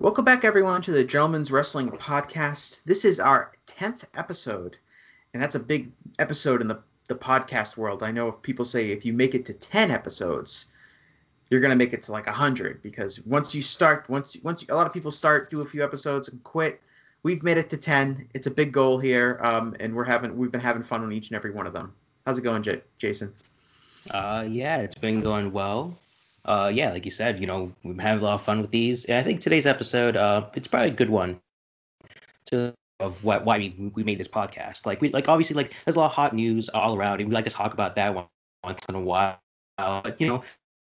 Welcome back, everyone, to the Gentleman's Wrestling Podcast. This is our 10th episode, and that's a big episode in the podcast world. I know if people say if you make it to 10 episodes, you're going to make it to like 100, because once you, a lot of people start, do a few episodes and quit. We've made it to 10. It's a big goal here, and we've been having fun on each and every one of them. How's it going, Jason? Yeah, it's been going well. Yeah, like you said, we've been having a lot of fun with these. And I think today's episode, it's probably a good one to of why we made this podcast. Like obviously like there's a lot of hot news all around, and we like to talk about that once in a while. But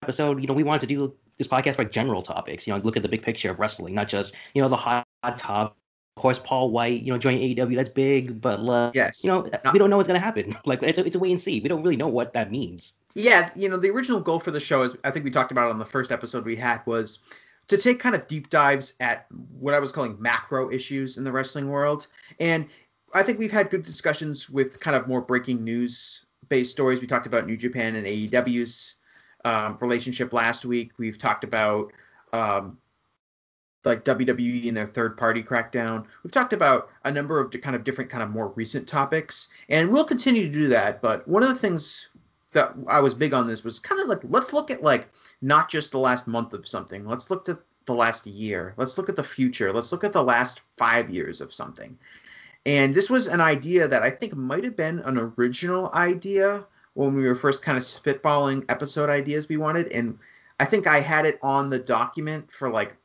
episode, we wanted to do this podcast for like general topics. Look at the big picture of wrestling, not just the hot top. Of course, Paul White, joining AEW, that's big, but Yes. we don't know what's gonna happen. Like it's a wait and see. We don't really know what that means. Yeah, the original goal for the show, is I think we talked about it on the first episode we had, was to take kind of deep dives at what I was calling macro issues in the wrestling world. And I think we've had good discussions with kind of more breaking news based stories. We talked about New Japan and AEW's relationship last week. We've talked about like WWE and their third party crackdown. We've talked about a number of kind of different kind of more recent topics, and we'll continue to do that. But one of the things that I was big on this was kind of like, let's look at like not just the last month of something. Let's look at the last year. Let's look at the future. Let's look at the last 5 years of something. And this was an idea that I think might have been an original idea when we were first kind of spitballing episode ideas we wanted. And I think I had it on the document for like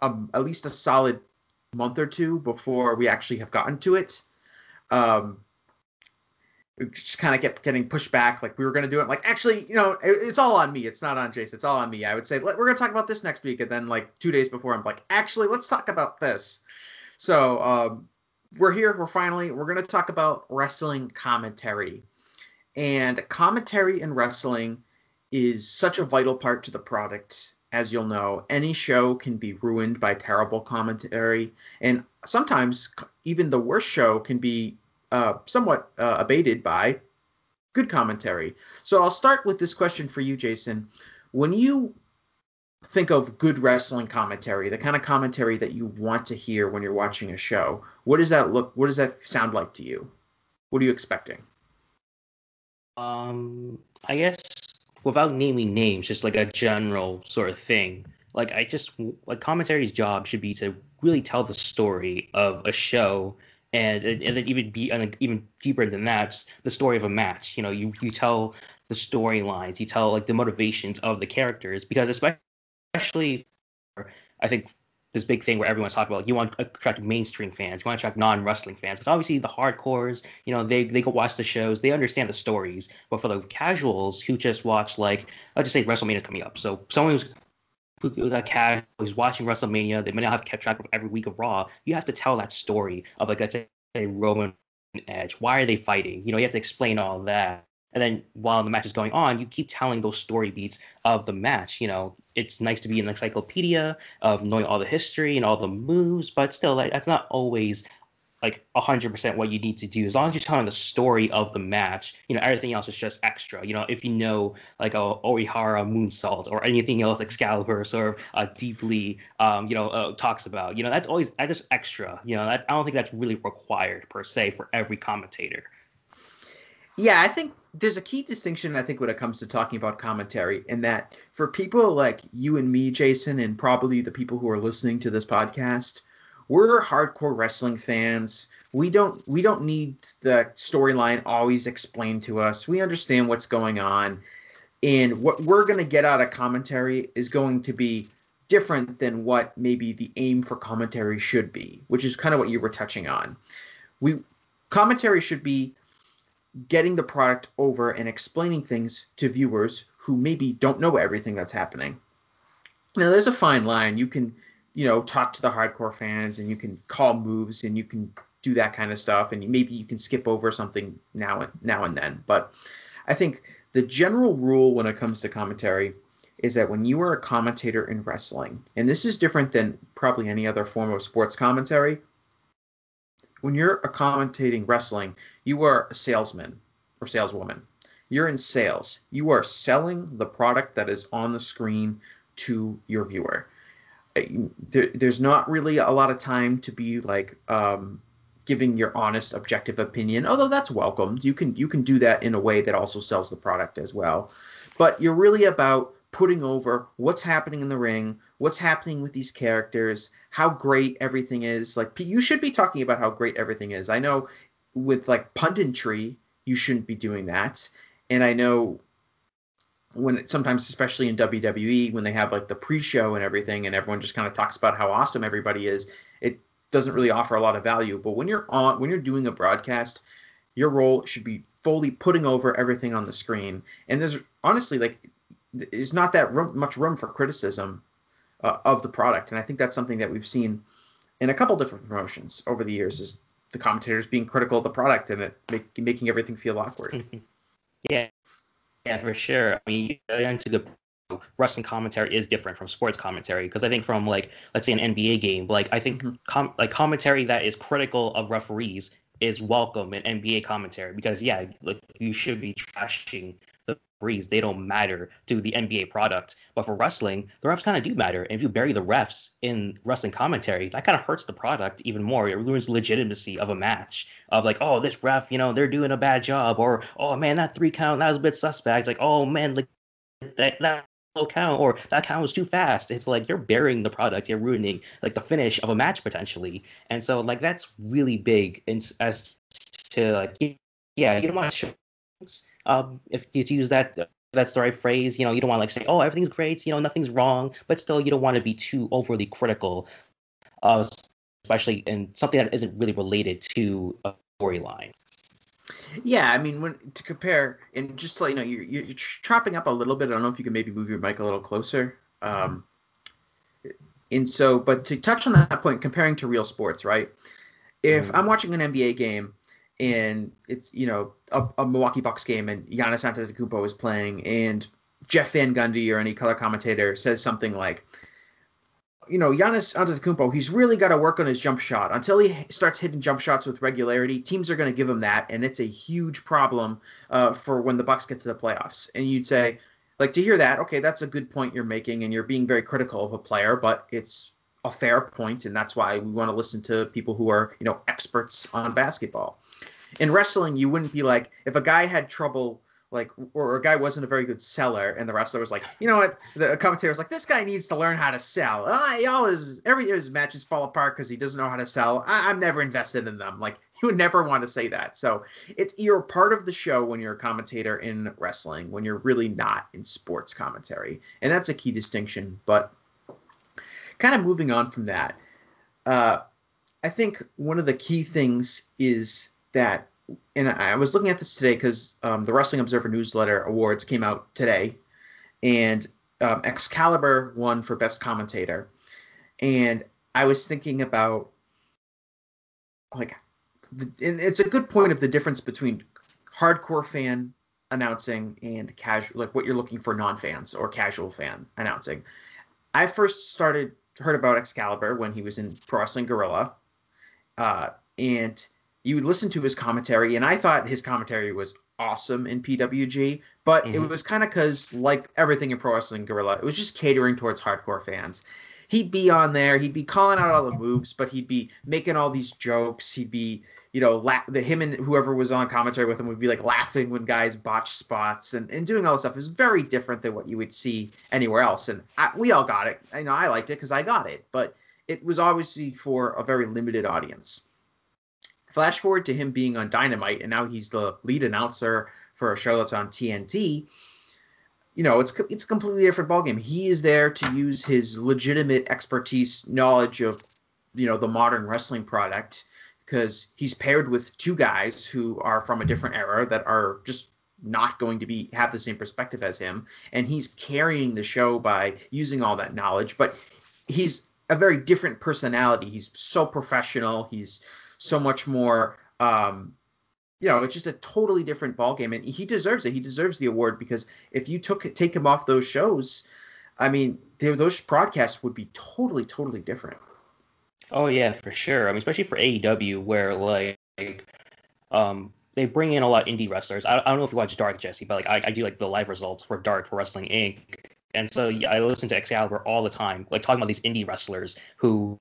at least a solid month or two before we actually have gotten to it. It just kind of kept getting pushed back. Like we were going to do it. Like, actually, it's all on me. It's not on Jason. It's all on me. I would say, we're going to talk about this next week. And then like 2 days before, I'm like, actually, let's talk about this. So we're here. We're going to talk about wrestling commentary. And commentary in wrestling is such a vital part to the product. As you'll know, any show can be ruined by terrible commentary. And sometimes even the worst show can be somewhat abated by good commentary. So I'll start with this question for you, Jason. When you think of good wrestling commentary, the kind of commentary that you want to hear when you're watching a show, what does that sound like to you? What are you expecting? I guess without naming names, just like a general sort of thing. Like commentary's job should be to really tell the story of a show, and then even deeper than that, just the story of a match. You tell the storylines, you tell like the motivations of the characters, because especially, I think this big thing where everyone's talking about, like, you want to attract mainstream fans, you want to attract non-wrestling fans, because obviously the hardcores, they go watch the shows, they understand the stories, but for the casuals who just watch, like, let's just say WrestleMania is coming up, so someone who's watching WrestleMania, they may not have kept track of every week of Raw. You have to tell that story of, like, let's say Roman Edge. Why are they fighting? You have to explain all that. And then while the match is going on, you keep telling those story beats of the match. It's nice to be an encyclopedia of knowing all the history and all the moves, but still, like, that's not always like 100% what you need to do. As long as you're telling the story of the match, everything else is just extra. If you know like a Orihara moonsault or anything else Excalibur sort of deeply, talks about, that's just extra. I don't think that's really required per se for every commentator. Yeah, I think there's a key distinction, I think, when it comes to talking about commentary, in that for people like you and me, Jason, and probably the people who are listening to this podcast, we're hardcore wrestling fans. We don't need the storyline always explained to us. We understand what's going on. And what we're going to get out of commentary is going to be different than what maybe the aim for commentary should be, which is kind of what you were touching on. Commentary should be getting the product over and explaining things to viewers who maybe don't know everything that's happening. Now, there's a fine line. You can, talk to the hardcore fans, and you can call moves, and you can do that kind of stuff, and maybe you can skip over something now and then. But I think the general rule when it comes to commentary is that when you are a commentator in wrestling, and this is different than probably any other form of sports commentary, when you're commentating wrestling, you are a salesman or saleswoman. You're in sales. You are selling the product that is on the screen to your viewer. there's not really a lot of time to be like giving your honest, objective opinion, although that's welcomed. You can do that in a way that also sells the product as well. But you're really about putting over what's happening in the ring, what's happening with these characters, how great everything is. Like, you should be talking about how great everything is. I know with like punditry, you shouldn't be doing that. And I know sometimes, especially in WWE, when they have like the pre-show and everything, and everyone just kind of talks about how awesome everybody is, it doesn't really offer a lot of value. But when you're doing a broadcast, your role should be fully putting over everything on the screen. And there's honestly like there's not that much room for criticism of the product, and I think that's something that we've seen in a couple different promotions over the years, is the commentators being critical of the product and making everything feel awkward. Yeah. Yeah, for sure. I mean, that's a good wrestling commentary is different from sports commentary, because I think from like, let's say, an NBA game, like I think commentary that is critical of referees is welcome in NBA commentary, because yeah, like you should be trashing the referees. They don't matter to the NBA product. But for wrestling, the refs kind of do matter. And if you bury the refs in wrestling commentary, that kind of hurts the product even more. It ruins legitimacy of a match. Of like, oh, this ref, they're doing a bad job, or oh man, that 3 count, that was a bit suspect. It's like, oh man, like that low count, or that count was too fast. It's like you're burying the product. You're ruining like the finish of a match potentially. And so like that's really big. And as to like, yeah, you don't want to show if you use that, that's the right phrase. You don't want to like say, oh, everything's great, nothing's wrong, but still you don't want to be too overly critical, especially in something that isn't really related to a storyline. Yeah, I mean, to compare, and just to let you know, you're chopping up a little bit. I don't know if you can maybe move your mic a little closer. And so, but to touch on that point, comparing to real sports, right? If I'm watching an NBA game and it's a Milwaukee Bucks game and Giannis Antetokounmpo is playing, and Jeff Van Gundy or any color commentator says something like, Giannis Antetokounmpo, he's really got to work on his jump shot. Until he starts hitting jump shots with regularity, teams are going to give him that, and it's a huge problem for when the Bucks get to the playoffs. And you'd say, like, to hear that, okay, that's a good point you're making, and you're being very critical of a player, but it's a fair point, and that's why we want to listen to people who are, experts on basketball. In wrestling, you wouldn't be like, if a guy had trouble, like, or a guy wasn't a very good seller, and the wrestler was like, you know what, the commentator was like, this guy needs to learn how to sell. Every his matches fall apart because he doesn't know how to sell. I'm never invested in them. Like, you would never want to say that. So you're part of the show when you're a commentator in wrestling, when you're really not in sports commentary, and that's a key distinction. But kind of moving on from that, I think one of the key things is that, and I was looking at this today because the Wrestling Observer Newsletter Awards came out today, and Excalibur won for Best Commentator. And I was thinking about, like, and it's a good point of the difference between hardcore fan announcing and casual, like what you're looking for non-fans or casual fan announcing. I first heard about Excalibur when he was in Pro Wrestling Guerrilla, and you would listen to his commentary, and I thought his commentary was awesome in PWG, but it was kind of because, like everything in Pro Wrestling Guerrilla, it was just catering towards hardcore fans. He'd be on there, he'd be calling out all the moves, but he'd be making all these jokes. He'd be, him and whoever was on commentary with him would be like laughing when guys botch spots and doing all this stuff. It was very different than what you would see anywhere else. And we all got it. I liked it because I got it, but it was obviously for a very limited audience. Flash forward to him being on Dynamite, and now he's the lead announcer for a show that's on TNT. It's a completely different ballgame. He is there to use his legitimate expertise, knowledge of, the modern wrestling product, because he's paired with two guys who are from a different era that are just not going to have the same perspective as him, and he's carrying the show by using all that knowledge. But he's a very different personality. He's so professional. He's so much more, it's just a totally different ballgame, and he deserves it. He deserves the award, because if you take him off those shows, I mean, those broadcasts would be totally, totally different. Oh yeah, for sure. I mean, especially for AEW, where they bring in a lot of indie wrestlers. I don't know if you watch Dark, Jesse, but like I do like the live results for Dark for Wrestling Inc. And so yeah, I listen to Excalibur all the time, like talking about these indie wrestlers who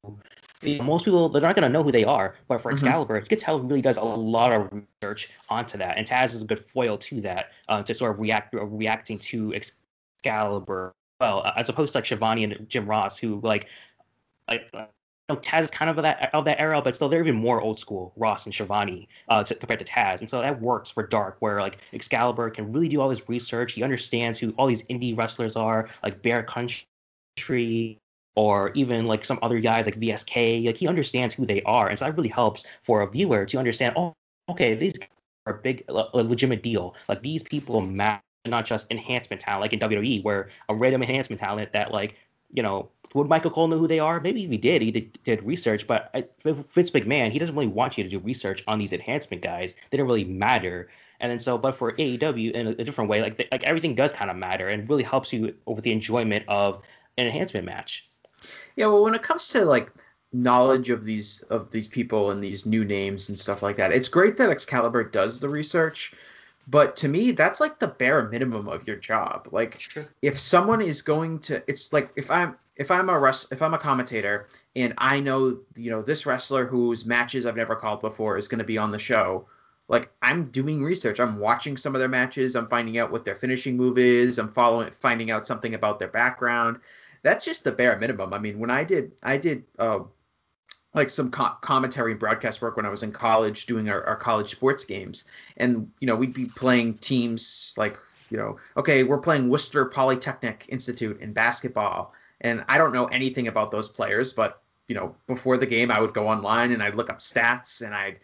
most people, they're not going to know who they are, but for Excalibur, you can tell he really does a lot of research onto that, and Taz is a good foil to that, to sort of reacting to Excalibur well, as opposed to like Shivani and Jim Ross, who like Taz is kind of that era, but still they're even more old school, Ross and Shivani, compared to Taz, and so that works for Dark, where like Excalibur can really do all this research. He understands who all these indie wrestlers are, like Bear Country, or even like some other guys like VSK. Like he understands who they are, and so that really helps for a viewer to understand. Oh, okay, these are a legitimate deal. Like these people matter, not just enhancement talent, like in WWE, where a random enhancement talent that would Michael Cole know who they are? Maybe he did. He did research, but Vince McMahon, he doesn't really want you to do research on these enhancement guys. They don't really matter. And then but for AEW in a different way, like everything does kind of matter and really helps you with the enjoyment of an enhancement match. Yeah, well, when it comes to like knowledge of these people and these new names and stuff like that, it's great that Excalibur does the research, but to me, that's like the bare minimum of your job. Like, Sure. if someone is going to, it's like if I'm a commentator and I know this wrestler whose matches I've never called before is going to be on the show. Like I'm doing research. I'm watching some of their matches. I'm finding out what their finishing move is. I'm finding out something about their background. That's just the bare minimum. I mean, when I did like some commentary and broadcast work when I was in college doing our college sports games. And, we'd be playing teams like, okay, we're playing Worcester Polytechnic Institute in basketball. And I don't know anything about those players, but, before the game, I would go online and I'd look up stats and I'd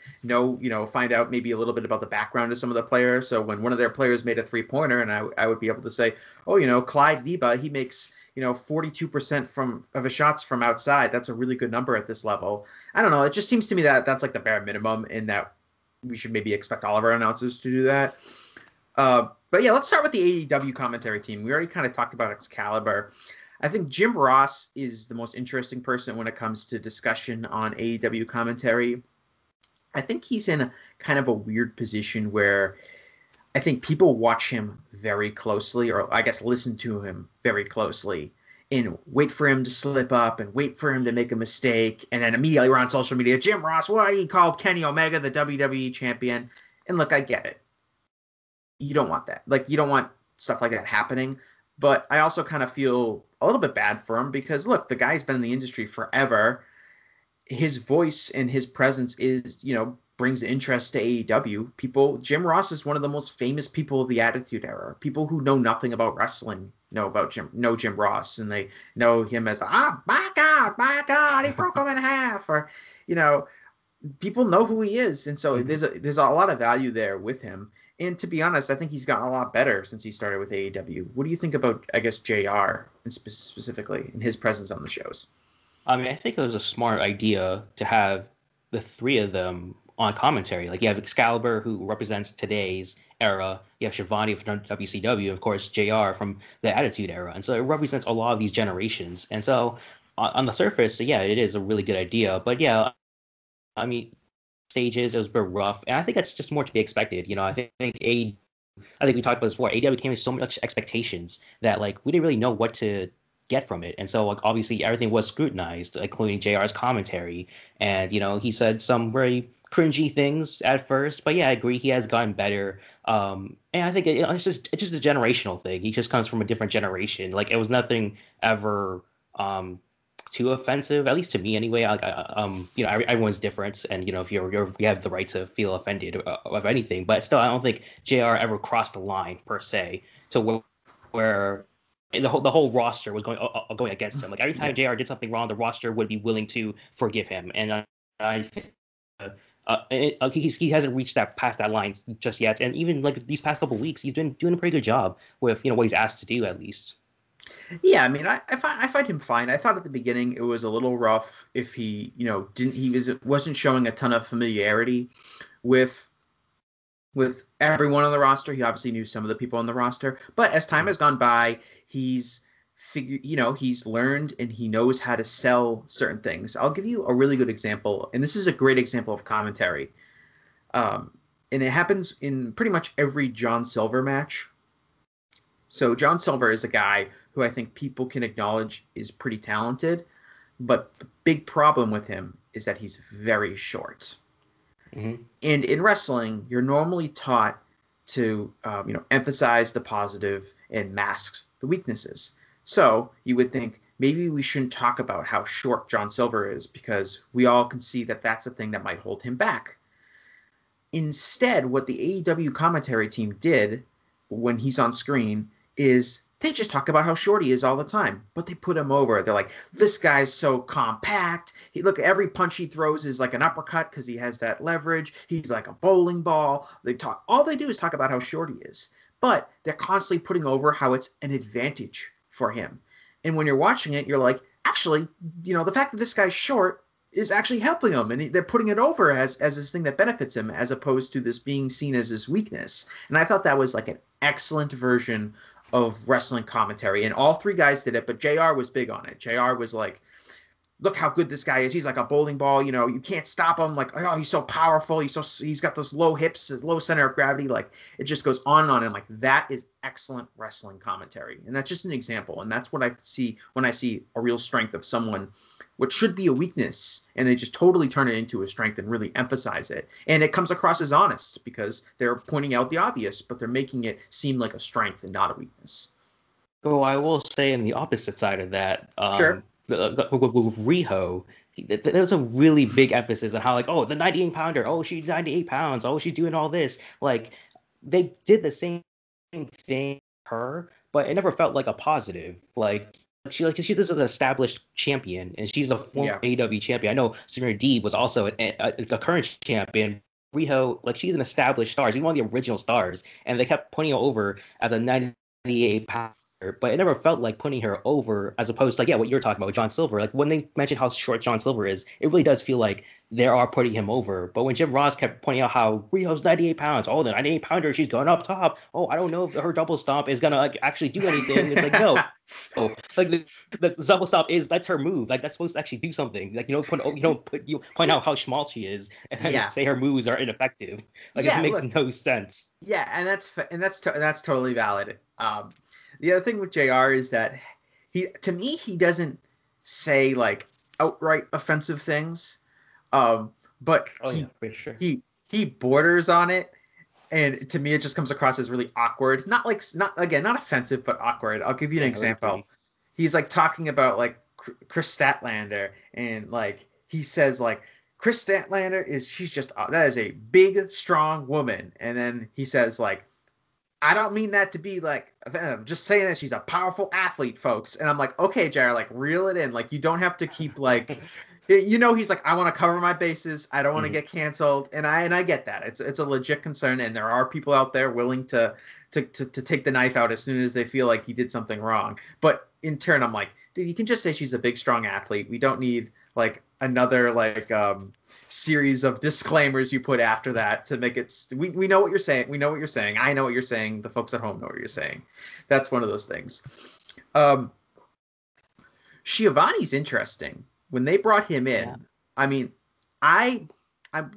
find out maybe a little bit about the background of some of the players. So when one of their players made a 3-pointer, and I would be able to say, oh, Clyde Neba, he makes 42% of his shots from outside. That's a really good number at this level. I don't know. It just seems to me that that's like the bare minimum, and that we should maybe expect all of our announcers to do that. But yeah, let's start with the AEW commentary team. We already kind of talked about Excalibur. I think Jim Ross is the most interesting person when it comes to discussion on AEW commentary. I think he's in kind of a weird position where I think people watch him very closely, or I guess listen to him very closely, and wait for him to slip up and wait for him to make a mistake. And then immediately we're on social media, Jim Ross, why he called Kenny Omega the WWE champion? And look, I get it. You don't want that. Like, you don't want stuff like that happening. But I also kind of feel a little bit bad for him because, look, the guy's been in the industry forever. His voice and his presence is, brings interest to AEW. Jim Ross is one of the most famous people of the Attitude Era. People who know nothing about wrestling know Jim Ross, and they know him as, my God, he broke him in half, or, people know who he is. And so there's a lot of value there with him. And to be honest, I think he's gotten a lot better since he started with AEW. What do you think about, I guess, JR and specifically and his presence on the shows? I mean, I think it was a smart idea to have the three of them on commentary. Like you have Excalibur, who represents today's era. You have Shivani from WCW, of course, JR from the Attitude Era. And so it represents a lot of these generations. And so on the surface, yeah, it is a really good idea. But yeah, I mean, stages, it was a bit rough. And I think that's just more to be expected. I think we talked about this before. AEW came with so much expectations that like we didn't really know what to get from it. And so like obviously everything was scrutinized, including JR's commentary. And he said some very cringy things at first, but yeah, I agree he has gotten better. And I think it's just a generational thing. He just comes from a different generation. Like it was nothing ever too offensive, at least to me anyway. Everyone's different, and if you have the right to feel offended of anything, but still, I don't think JR ever crossed the line per se to where the whole roster was going against him. Like every time JR did something wrong, the roster would be willing to forgive him, and I think. He hasn't reached past that line just yet, and even like these past couple weeks, he's been doing a pretty good job with what he's asked to do at least. Yeah, I mean, I find him fine. I thought at the beginning it was a little rough if he wasn't showing a ton of familiarity with everyone on the roster. He obviously knew some of the people on the roster, but as time has gone by, he's learned and he knows how to sell certain things. I'll give you a really good example, and this is a great example of commentary. And it happens in pretty much every John Silver match. So John Silver is a guy who I think people can acknowledge is pretty talented, but the big problem with him is that he's very short. Mm-hmm. And in wrestling, you're normally taught to emphasize the positive and mask the weaknesses. So you would think maybe we shouldn't talk about how short John Silver is because we all can see that that's a thing that might hold him back. Instead, what the AEW commentary team did when he's on screen is they just talk about how short he is all the time, but they put him over. They're like, this guy's so compact. Look, every punch he throws is like an uppercut because he has that leverage. He's like a bowling ball. All they do is talk about how short he is, but they're constantly putting over how it's an advantage for him. And when you're watching it, you're like, actually, the fact that this guy's short is actually helping him, and they're putting it over as this thing that benefits him, as opposed to this being seen as his weakness. And I thought that was like an excellent version of wrestling commentary, and all three guys did it, but JR was big on it. JR was like, look how good this guy is. He's like a bowling ball. You can't stop him. Like, oh, he's so powerful. He's got those low hips, low center of gravity. Like, it just goes on and on. And like, that is excellent wrestling commentary. And that's just an example. And that's what I see when I see a real strength of someone, what should be a weakness, and they just totally turn it into a strength and really emphasize it. And it comes across as honest because they're pointing out the obvious, but they're making it seem like a strength and not a weakness. So I will say, in the opposite side of that, Sure. with Riho, there was a really big emphasis on how, like, oh, the 98 pounder, oh, she's 98 pounds, oh, she's doing all this. Like, they did the same thing to her, but it never felt like a positive. Like, she's an established champion, and she's a former AEW champion. I know Samir Deeb was also a current champion. Riho, like, she's an established star. She's one of the original stars, and they kept putting her over as a 98 pounder. But it never felt like putting her over, as opposed to, like, what you're talking about with John Silver. Like, when they mention how short John Silver is, it really does feel like they are putting him over. But when Jim Ross kept pointing out how Riho's 98 pounds, oh, the 98 pounder, she's going up top. Oh, I don't know if her double stomp is gonna, like, actually do anything. It's like, no. Oh, like the double stomp that's her move. Like, that's supposed to actually do something. Like, you point out how small she is and then say her moves are ineffective. Like, it makes no sense. Yeah, and that's totally valid. The other thing with JR is that he doesn't say like outright offensive things, but for sure. he borders on it, and to me it just comes across as really awkward. Not offensive, but awkward. I'll give you an example. Really. He's like talking about like Chris Statlander, and like he says like Chris Statlander that is a big, strong woman, and then he says like, I don't mean that to be like, I'm just saying that she's a powerful athlete, folks. And I'm like, okay, Jared, like, reel it in. Like, you don't have to keep like, he's like, I want to cover my bases. I don't want to get canceled. And I get that. It's a legit concern. And there are people out there willing to take the knife out as soon as they feel like he did something wrong. But in turn, I'm like, dude, you can just say she's a big, strong athlete. We don't need like another like series of disclaimers you put after that to make it. We know what you're saying. We know what you're saying. I know what you're saying. The folks at home know what you're saying. That's one of those things. Schiavone's interesting. When they brought him in, I mean,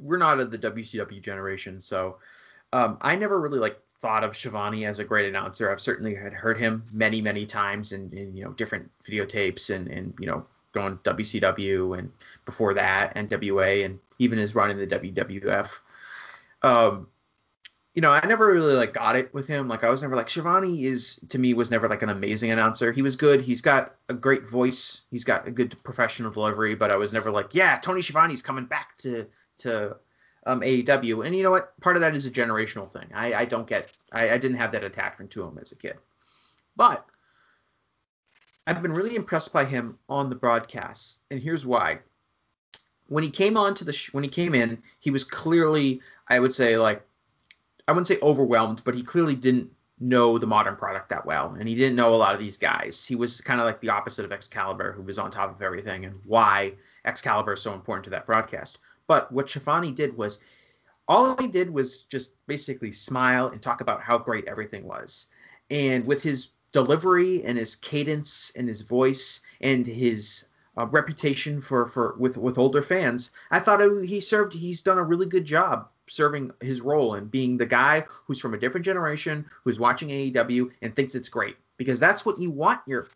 we're not of the WCW generation, so I never really like thought of Schiavone as a great announcer. I've certainly had heard him many, many times in different videotapes and going WCW and before that NWA and even his run in the WWF. I never really like got it with him. Like I was never like Schiavone to me was never like an amazing announcer. He was good. He's got a great voice. He's got a good professional delivery, but I was never like, yeah, Tony Schiavone's coming back to AEW. And you know what? Part of that is a generational thing. I didn't have that attachment to him as a kid. But I've been really impressed by him on the broadcasts, and here's why. When he came in, he was clearly, I would say, like, I wouldn't say overwhelmed, but he clearly didn't know the modern product that well, and he didn't know a lot of these guys. He was kind of like the opposite of Excalibur, who was on top of everything, and why Excalibur is so important to that broadcast. But what Schiavone did was, all he did was just basically smile and talk about how great everything was. And with his delivery and his cadence and his voice and his reputation for with older fans. I thought he's done a really good job serving his role and being the guy who's from a different generation, who's watching AEW and thinks it's great, because that's what you want your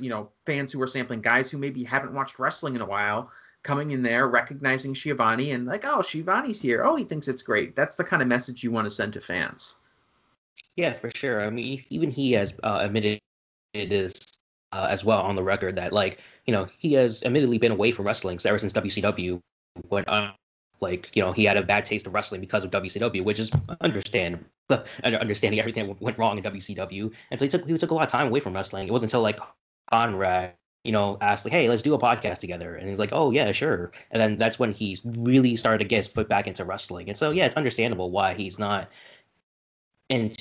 fans who are sampling, guys who maybe haven't watched wrestling in a while, coming in there, recognizing Schiavone and like, oh, Schiavone's here. Oh, he thinks it's great. That's the kind of message you want to send to fans. Yeah, for sure. I mean, even he has admitted this as well on the record that, like, he has admittedly been away from wrestling ever since WCW, when he had a bad taste of wrestling because of WCW, which is understandable. Understanding everything that went wrong in WCW, and so he took a lot of time away from wrestling. It wasn't until like Conrad, asked like, "Hey, let's do a podcast together," and he's like, "Oh yeah, sure." And then that's when he really started to get his foot back into wrestling. And so yeah, it's understandable why he's not into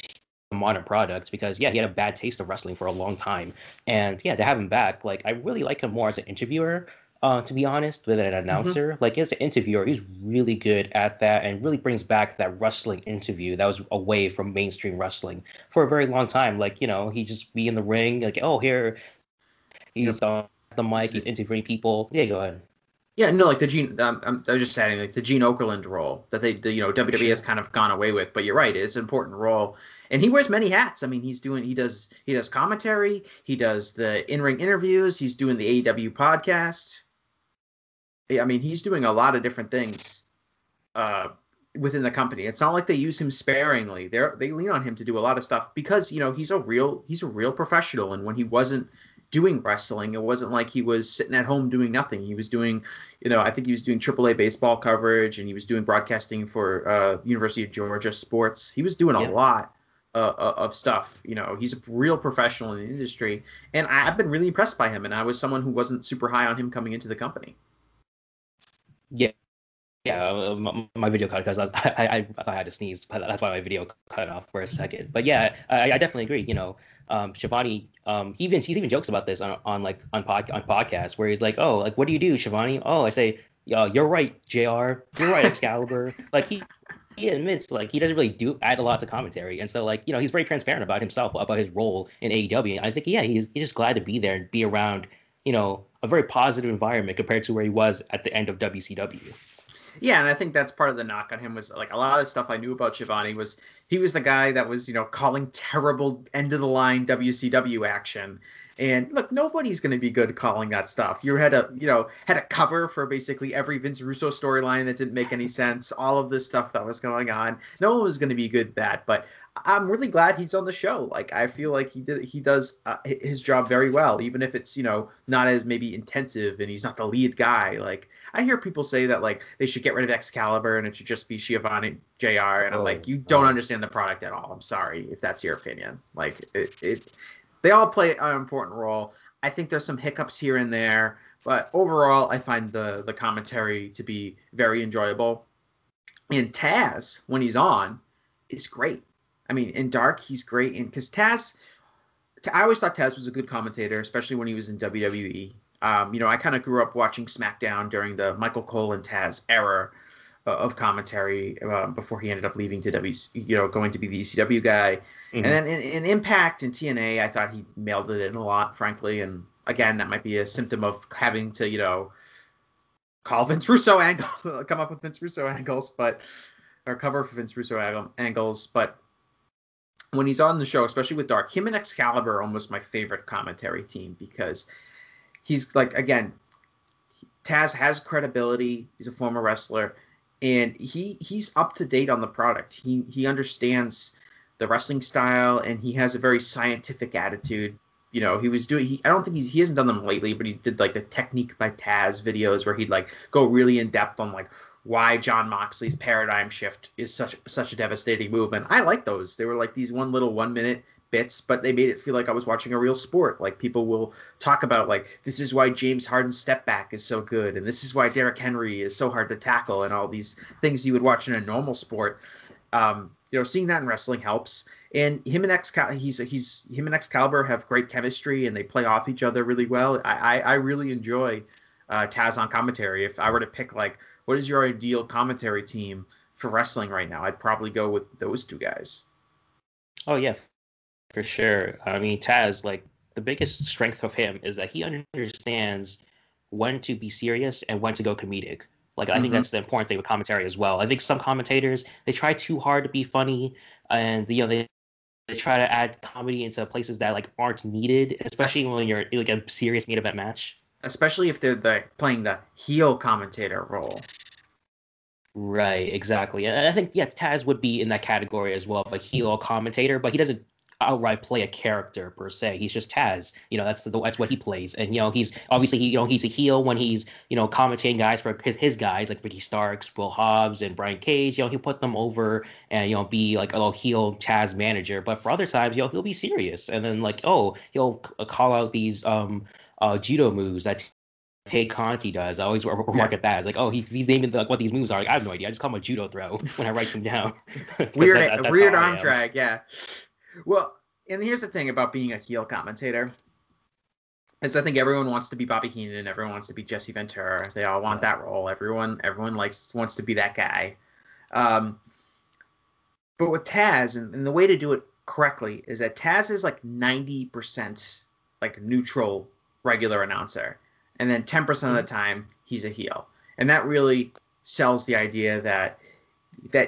modern products, because yeah, he had a bad taste of wrestling for a long time, and yeah, to have him back, like, I really like him more as an interviewer, to be honest, with an announcer. Like, as an interviewer, he's really good at that and really brings back that wrestling interview that was away from mainstream wrestling for a very long time. Like, he just be in the ring, like, oh, here he's on the mic, he's interviewing people. Yeah, go ahead. Yeah, no, like the Gene. I was just saying, like the Gene Okerlund role that WWE has kind of gone away with. But you're right, it's an important role, and he wears many hats. I mean, he does commentary, he does the in-ring interviews, he's doing the AEW podcast. I mean, he's doing a lot of different things within the company. It's not like they use him sparingly. They lean on him to do a lot of stuff because he's a real professional. And when he wasn't doing wrestling, it wasn't like he was sitting at home doing nothing. He was doing, I think he was doing AAA baseball coverage, and he was doing broadcasting for University of Georgia sports. He was doing a lot of stuff. He's a real professional in the industry, and I've been really impressed by him. And I was someone who wasn't super high on him coming into the company. Yeah. Yeah, my video cut because I thought I had to sneeze, but that's why my video cut off for a second. But yeah, I definitely agree. Schiavone, he's even jokes about this on podcasts where he's like, "Oh, like, what do you do, Schiavone?" "Oh, I say, you're right, JR. You're right, Excalibur." Like, he admits, like, he doesn't really add a lot to commentary, and so, like, he's very transparent about himself, about his role in AEW. And I think he's just glad to be there and be around a very positive environment compared to where he was at the end of WCW. Yeah, and I think that's part of the knock on him, was like a lot of stuff I knew about Schiavone was he was the guy that was, calling terrible end of the line WCW action. And look, nobody's going to be good calling that stuff. You had a cover for basically every Vince Russo storyline that didn't make any sense. All of this stuff that was going on, no one was going to be good at that. But I'm really glad he's on the show. Like, I feel like he does his job very well, even if it's not as maybe intensive and he's not the lead guy. Like, I hear people say that like they should get rid of Excalibur and it should just be Schiavone JR, and I'm like, you don't understand the product at all. I'm sorry if that's your opinion. Like, they all play an important role. I think there's some hiccups here and there, but overall, I find the commentary to be very enjoyable. And Taz, when he's on, is great. I mean, in Dark, he's great. And because I always thought Taz was a good commentator, especially when he was in WWE. I kind of grew up watching SmackDown during the Michael Cole and Taz era of commentary before he ended up leaving to going to be the ECW guy. Mm-hmm. And then in Impact and TNA, I thought he mailed it in a lot, frankly. And again, that might be a symptom of having to, call Vince Russo come up with Vince Russo angles, or cover for Vince Russo angles. But when he's on the show, especially with Dark, him and Excalibur are almost my favorite commentary team, because he's like, again, Taz has credibility. He's a former wrestler, and he's up to date on the product. He understands the wrestling style, and he has a very scientific attitude. He was doing. I don't think he hasn't done them lately, but he did like the Technique by Taz videos where he'd like go really in depth on like why Jon Moxley's paradigm shift is such a devastating move. And I like those. They were like these 1 minute bits, but they made it feel like I was watching a real sport. Like, people will talk about like, this is why James Harden's step back is so good, and this is why Derrick Henry is so hard to tackle, and all these things you would watch in a normal sport. Seeing that in wrestling helps. And him and Excalibur have great chemistry, and they play off each other really well. I really enjoy Taz on commentary. If I were to pick like, what is your ideal commentary team for wrestling right now, I'd probably go with those two guys. Oh yeah, for sure. I mean, Taz, like, the biggest strength of him is that he understands when to be serious and when to go comedic. Like I think Mm-hmm. that's the important thing with commentary as well. I think some commentators they try too hard to be funny, and they try to add comedy into places that like aren't needed, especially Es- when you're like a serious main event match. Especially if they're playing the heel commentator role. Right, exactly. And I think yeah, Taz would be in that category as well, of a heel commentator, but he doesn't outright play a character per se. He's just Taz. That's what he plays. And he's obviously he's a heel when he's commentating guys for his guys like Ricky Starks, Will Hobbs, and Brian Cage. He'll put them over and be like a little heel Taz manager. But for other times, he'll be serious and then like he'll call out these judo moves that Tay Conti does. I always remark Yeah. at that. It's like, oh, he's naming what these moves are. Like, I have no idea. I just call them a judo throw when I write them down because that's how Weird I arm am. drag, yeah. Well, and here's the thing about being a heel commentator is I think everyone wants to be Bobby Heenan, everyone wants to be Jesse Ventura. They all want Yeah. that role. Everyone wants to be that guy. Um, but with Taz, and the way to do it correctly is that Taz is like 90% like neutral regular announcer, and then 10% of the Mhm. time he's a heel, and that really sells the idea that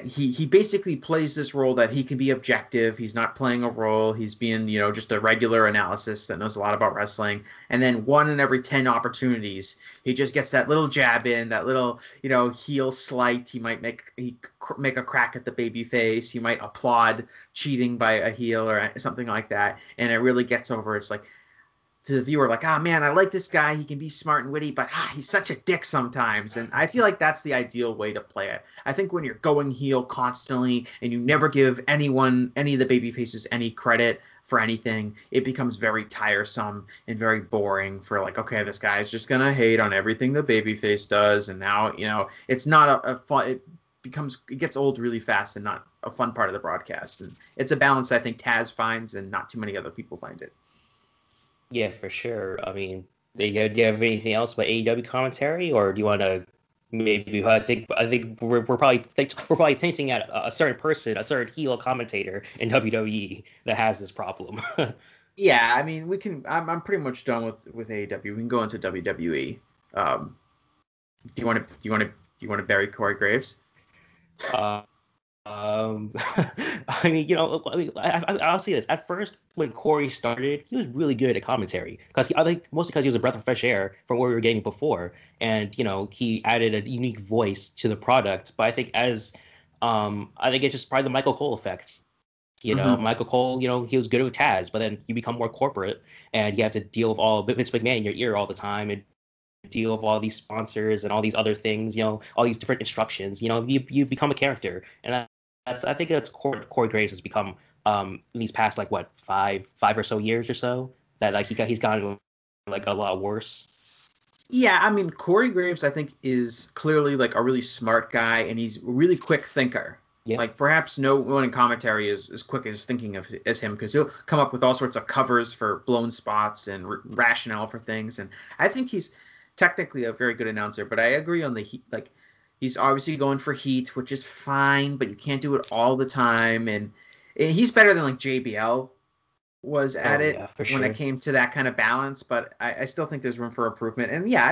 he basically plays this role that he can be objective. He's not playing a role. He's being, just a regular analysis that knows a lot about wrestling. And then one in every 10 opportunities, he just gets that little jab in, that little, heel slight. He might make a crack at the baby face. He might applaud cheating by a heel or something like that. And it really gets over. It's like, to the viewer, like, man, I like this guy. He can be smart and witty, but he's such a dick sometimes. And I feel like that's the ideal way to play it. I think when you're going heel constantly and you never give any of the baby faces any credit for anything, it becomes very tiresome and very boring for like, okay, this guy's just gonna hate on everything the baby face does, and now it's not a fun. It gets old really fast and not a fun part of the broadcast. And it's a balance I think Taz finds and not too many other people find it. Yeah, for sure. I mean, do you have anything else about AEW commentary, or do you want to maybe? I think we're probably hinting at a certain person, a certain heel commentator in WWE that has this problem. Yeah, I mean, we can. I'm pretty much done with AEW. We can go into WWE. Do you want to? Do you want to bury Corey Graves? uh, Um, I'll say this. At first, when Corey started, he was really good at commentary I think mostly because he was a breath of fresh air from what we were getting before, and he added a unique voice to the product. But I think I think it's just probably the Michael Cole effect. Mm-hmm. Michael Cole, he was good with Taz, but then you become more corporate and you have to deal with all Vince McMahon in your ear all the time and deal with all these sponsors and all these other things, all these different instructions. You become a character, and I think that's Corey Graves has become in these past like what five or so years or so that like he's gotten like a lot worse. Yeah, I mean, Corey Graves, I think, is clearly like a really smart guy, and he's a really quick thinker. Yeah, Like perhaps no one in commentary is as quick as thinking of as him because he'll come up with all sorts of covers for blown spots and rationale for things. And I think he's technically a very good announcer. But I agree on the heat. Like he's obviously going for heat, which is fine, but you can't do it all the time. And he's better than like JBL was at oh it yeah, for when it sure. came to that kind of balance, but I still think there's room for improvement. And yeah,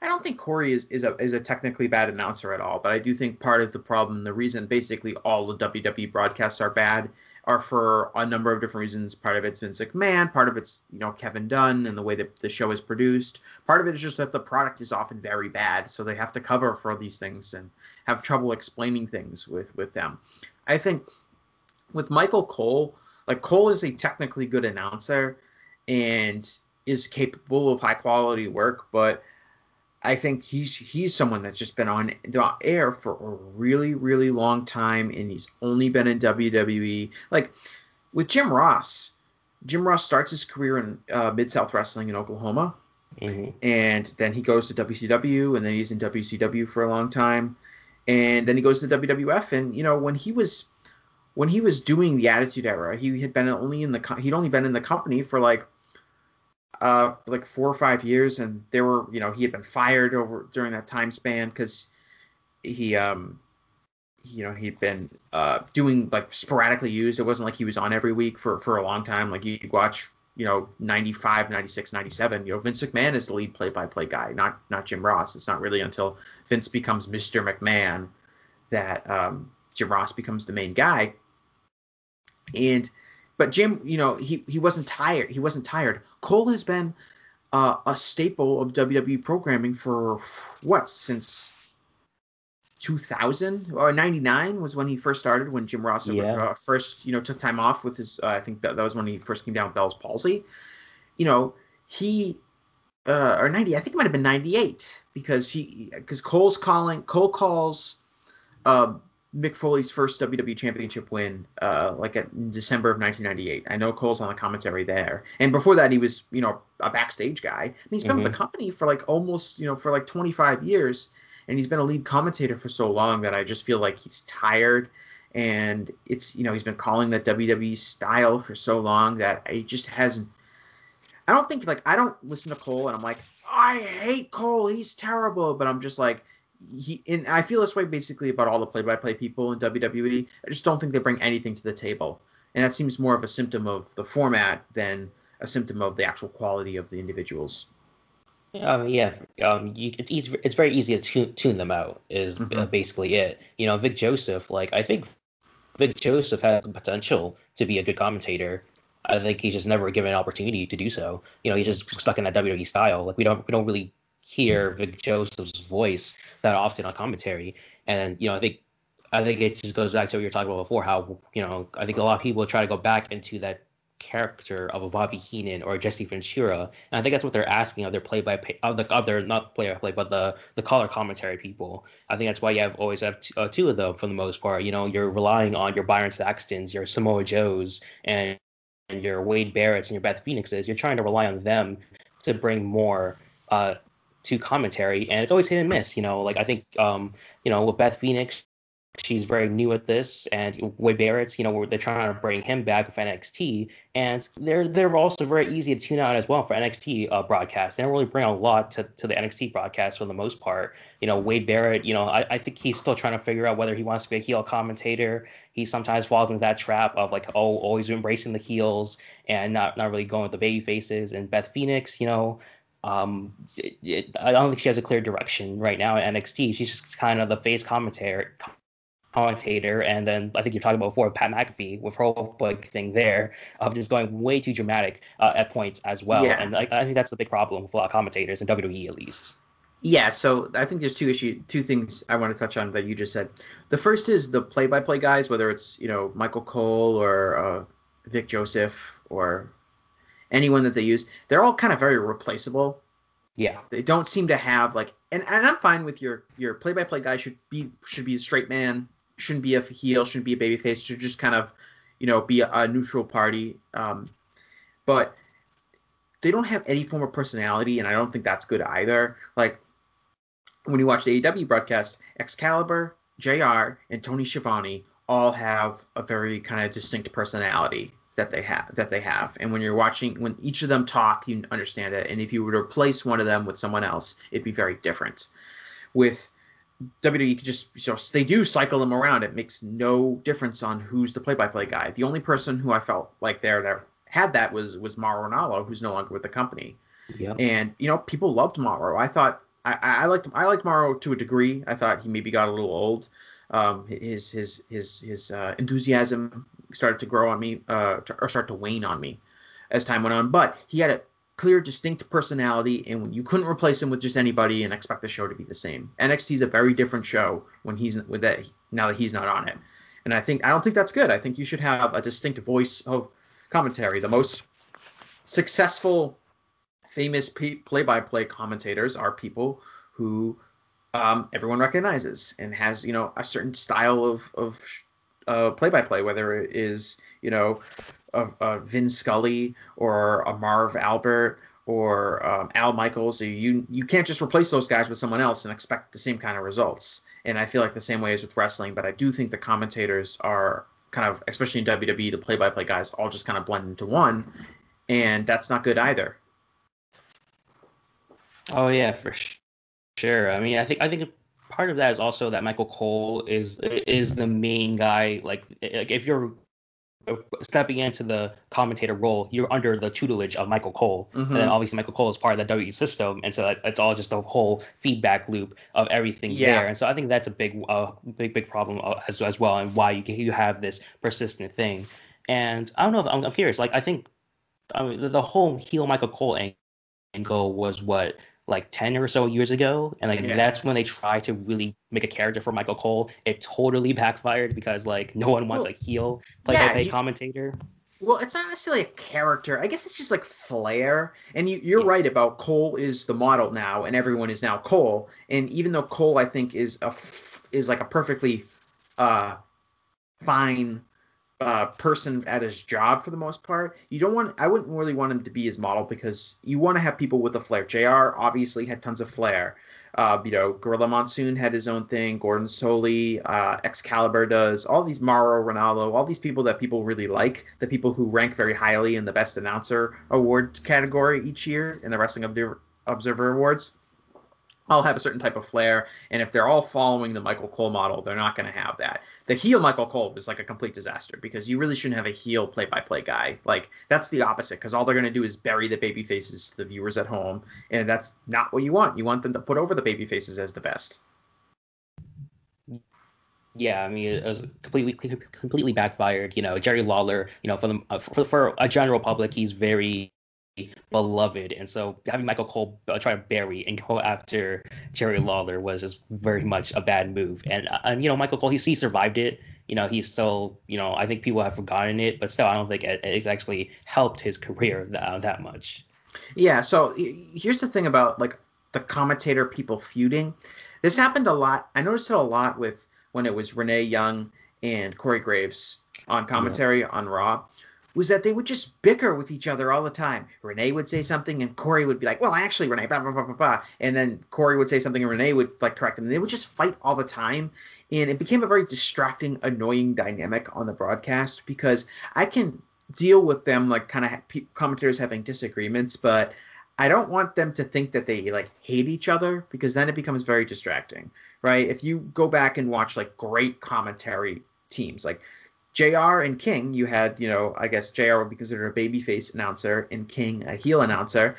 I don't think Corey is a technically bad announcer at all, but I do think part of the problem, the reason basically all the WWE broadcasts are bad, are for a number of different reasons. Part of it's Vince McMahon, part of it's Kevin Dunn and the way that the show is produced. Part of it is just that the product is often very bad, so they have to cover for these things and have trouble explaining things with them. I think with Michael Cole, like Cole is a technically good announcer and is capable of high quality work, but I think he's someone that's just been on the air for a really really long time, and he's only been in WWE. Like with Jim Ross, Jim Ross starts his career in Mid South Wrestling in Oklahoma, Hmm. and then he goes to WCW, and then he's in WCW for a long time, and then he goes to WWF, and when he was doing the Attitude Era, he'd only been in the company for like 4 or 5 years, and he had been fired over during that time span because he he'd been doing like sporadically used. It wasn't like he was on every week for a long time. Like you could watch 95, 96, 97, Vince McMahon is the lead play-by-play guy, not Jim Ross. It's not really until Vince becomes Mr. McMahon that Jim Ross becomes the main guy. But Jim, he wasn't tired. He wasn't tired. Cole has been a staple of WWE programming for since 2000 or 99 was when he first started, when Jim Ross first took time off with his I think that was when he first came down with Bell's palsy. He or 90, I think it might have been 98, because Cole calls Mick Foley's first WWE Championship win in December of 1998. I know Cole's on the commentary there, and before that he was a backstage guy. And he's been with the company for almost for 25 years. And he's been a lead commentator for so long that I just feel like he's tired. And it's, he's been calling the WWE style for so long that he just hasn't. I don't think, I don't listen to Cole and I'm like, I hate Cole, he's terrible. But I'm just like, and I feel this way basically about all the play-by-play people in WWE. I just don't think they bring anything to the table. And that seems more of a symptom of the format than a symptom of the actual quality of the individuals. It's very easy to tune them out is basically it. Vic Joseph, I think Vic Joseph has the potential to be a good commentator. I think he's just never given an opportunity to do so. He's just stuck in that WWE style. We don't really hear Vic Joseph's voice that often on commentary. And I think it just goes back to what you were talking about before, how I think a lot of people try to go back into that character of a Bobby Heenan or Jesse Ventura, and I think that's what they're asking of their play-by-play, not play-by-play, but the color commentary people. I think that's why you always have two of them for the most part. You're relying on your Byron Saxtons, your Samoa Joes, and your Wade Barretts and your Beth Phoenixes. You're trying to rely on them to bring more to commentary, and it's always hit and miss. I think with Beth Phoenix, she's very new at this, and Wade Barrett's, they're trying to bring him back with NXT, and they're also very easy to tune out as well for NXT broadcasts. They don't really bring a lot to the NXT broadcast for the most part. Wade Barrett, I think he's still trying to figure out whether he wants to be a heel commentator. He sometimes falls into that trap of always embracing the heels and not really going with the baby faces. And Beth Phoenix, I don't think she has a clear direction right now at NXT. She's just kind of the face commentator, and then I think you're talking about before Pat McAfee with her whole thing there of just going way too dramatic at points as well. Yeah. And I think that's the big problem with a lot of commentators in WWE at least. Yeah, so I think there's two things I want to touch on that you just said. The first is the play-by-play guys, whether it's Michael Cole or Vic Joseph or anyone that they use. They're all kind of very replaceable. Yeah, they don't seem to have and I'm fine with your play-by-play guy should be a straight man. Shouldn't be a heel, shouldn't be a babyface, should just kind of, be a neutral party. But they don't have any form of personality, and I don't think that's good either. When you watch the AEW broadcast, Excalibur, JR, and Tony Schiavone all have a very kind of distinct personality that they have. And when each of them talk, you understand it. And if you were to replace one of them with someone else, it'd be very different. With WWE, you could just they do cycle them around. It makes no difference on who's the play-by-play guy. The only person who I felt like that had that was Mauro Ranallo, who's no longer with the company. Yeah. And people loved Mauro. I thought I liked Mauro to a degree. I thought he maybe got a little old. His enthusiasm started to grow on me, or start to wane on me as time went on. But he had a clear, distinct personality, and you couldn't replace him with just anybody and expect the show to be the same. NXT is a very different show when now that he's not on it. And I don't think that's good. I think you should have a distinct voice of commentary. The most successful, famous play-by-play commentators are people who everyone recognizes and has a certain style of play-by-play, whether it is Vin Scully or a Marv Albert or Al Michaels. You can't just replace those guys with someone else and expect the same kind of results. And I feel like the same way is with wrestling, but I do think the commentators are kind of, especially in WWE, the play-by-play guys all just kind of blend into one, and that's not good either. Oh yeah, for sure. I mean, I think part of that is also that Michael Cole is the main guy. Like if you're stepping into the commentator role, you're under the tutelage of Michael Cole, and then Mm-hmm. obviously Michael Cole is part of the WWE system, and so it's all just a whole feedback loop of everything there. Yeah. And so I think that's a big problem as well, and why you have this persistent thing. And I don't know. I'm curious. Like I think the whole heel Michael Cole angle was what, like 10 or so years ago, and like Yeah. that's when they tried to really make a character for Michael Cole. It totally backfired because like no one wants a Well, heel yeah. play-by-play commentator. Well, it's not necessarily a character. I guess it's just like flair. And you're Yeah. right about Cole is the model now, and everyone is now Cole. And even though Cole, I think, is like a perfectly uh, fine person at his job for the most part. You don't want. I wouldn't really want him to be his model because you want to have people with a flair. Jr. obviously had tons of flair. Gorilla Monsoon had his own thing. Gordon Soley, Excalibur does. All these Mauro Ronaldo, all these people that people really like. The people who rank very highly in the Best Announcer Award category each year in the Wrestling Observer Awards all have a certain type of flair, and if they're all following the Michael Cole model, they're not going to have that. The heel Michael Cole is like a complete disaster because you really shouldn't have a heel play-by-play guy. Like that's the opposite because all they're going to do is bury the baby faces to the viewers at home, and that's not what you want. You want them to put over the baby faces as the best. Yeah, I mean, it was completely backfired. Jerry Lawler, for a general public, he's very beloved, and so having Michael Cole try to bury and go after Jerry Lawler was just very much a bad move. And Michael Cole, he survived it. He's still, I think people have forgotten it, but still, I don't think it's actually helped his career that much. Yeah, so here's the thing about like the commentator people feuding. This happened a lot. I noticed it a lot with when it was Renee Young and Corey Graves on Yeah. commentary on Raw, was that they would just bicker with each other all the time. Renee would say something and Corey would be like, "Well, actually, Renee, blah blah blah blah blah," and then Corey would say something and Renee would like correct him. And they would just fight all the time, and it became a very distracting, annoying dynamic on the broadcast because I can deal with them like kind of commentators having disagreements, but I don't want them to think that they like hate each other because then it becomes very distracting, right? If you go back and watch like great commentary teams like JR and King, you had, I guess JR would be considered a babyface announcer and King a heel announcer,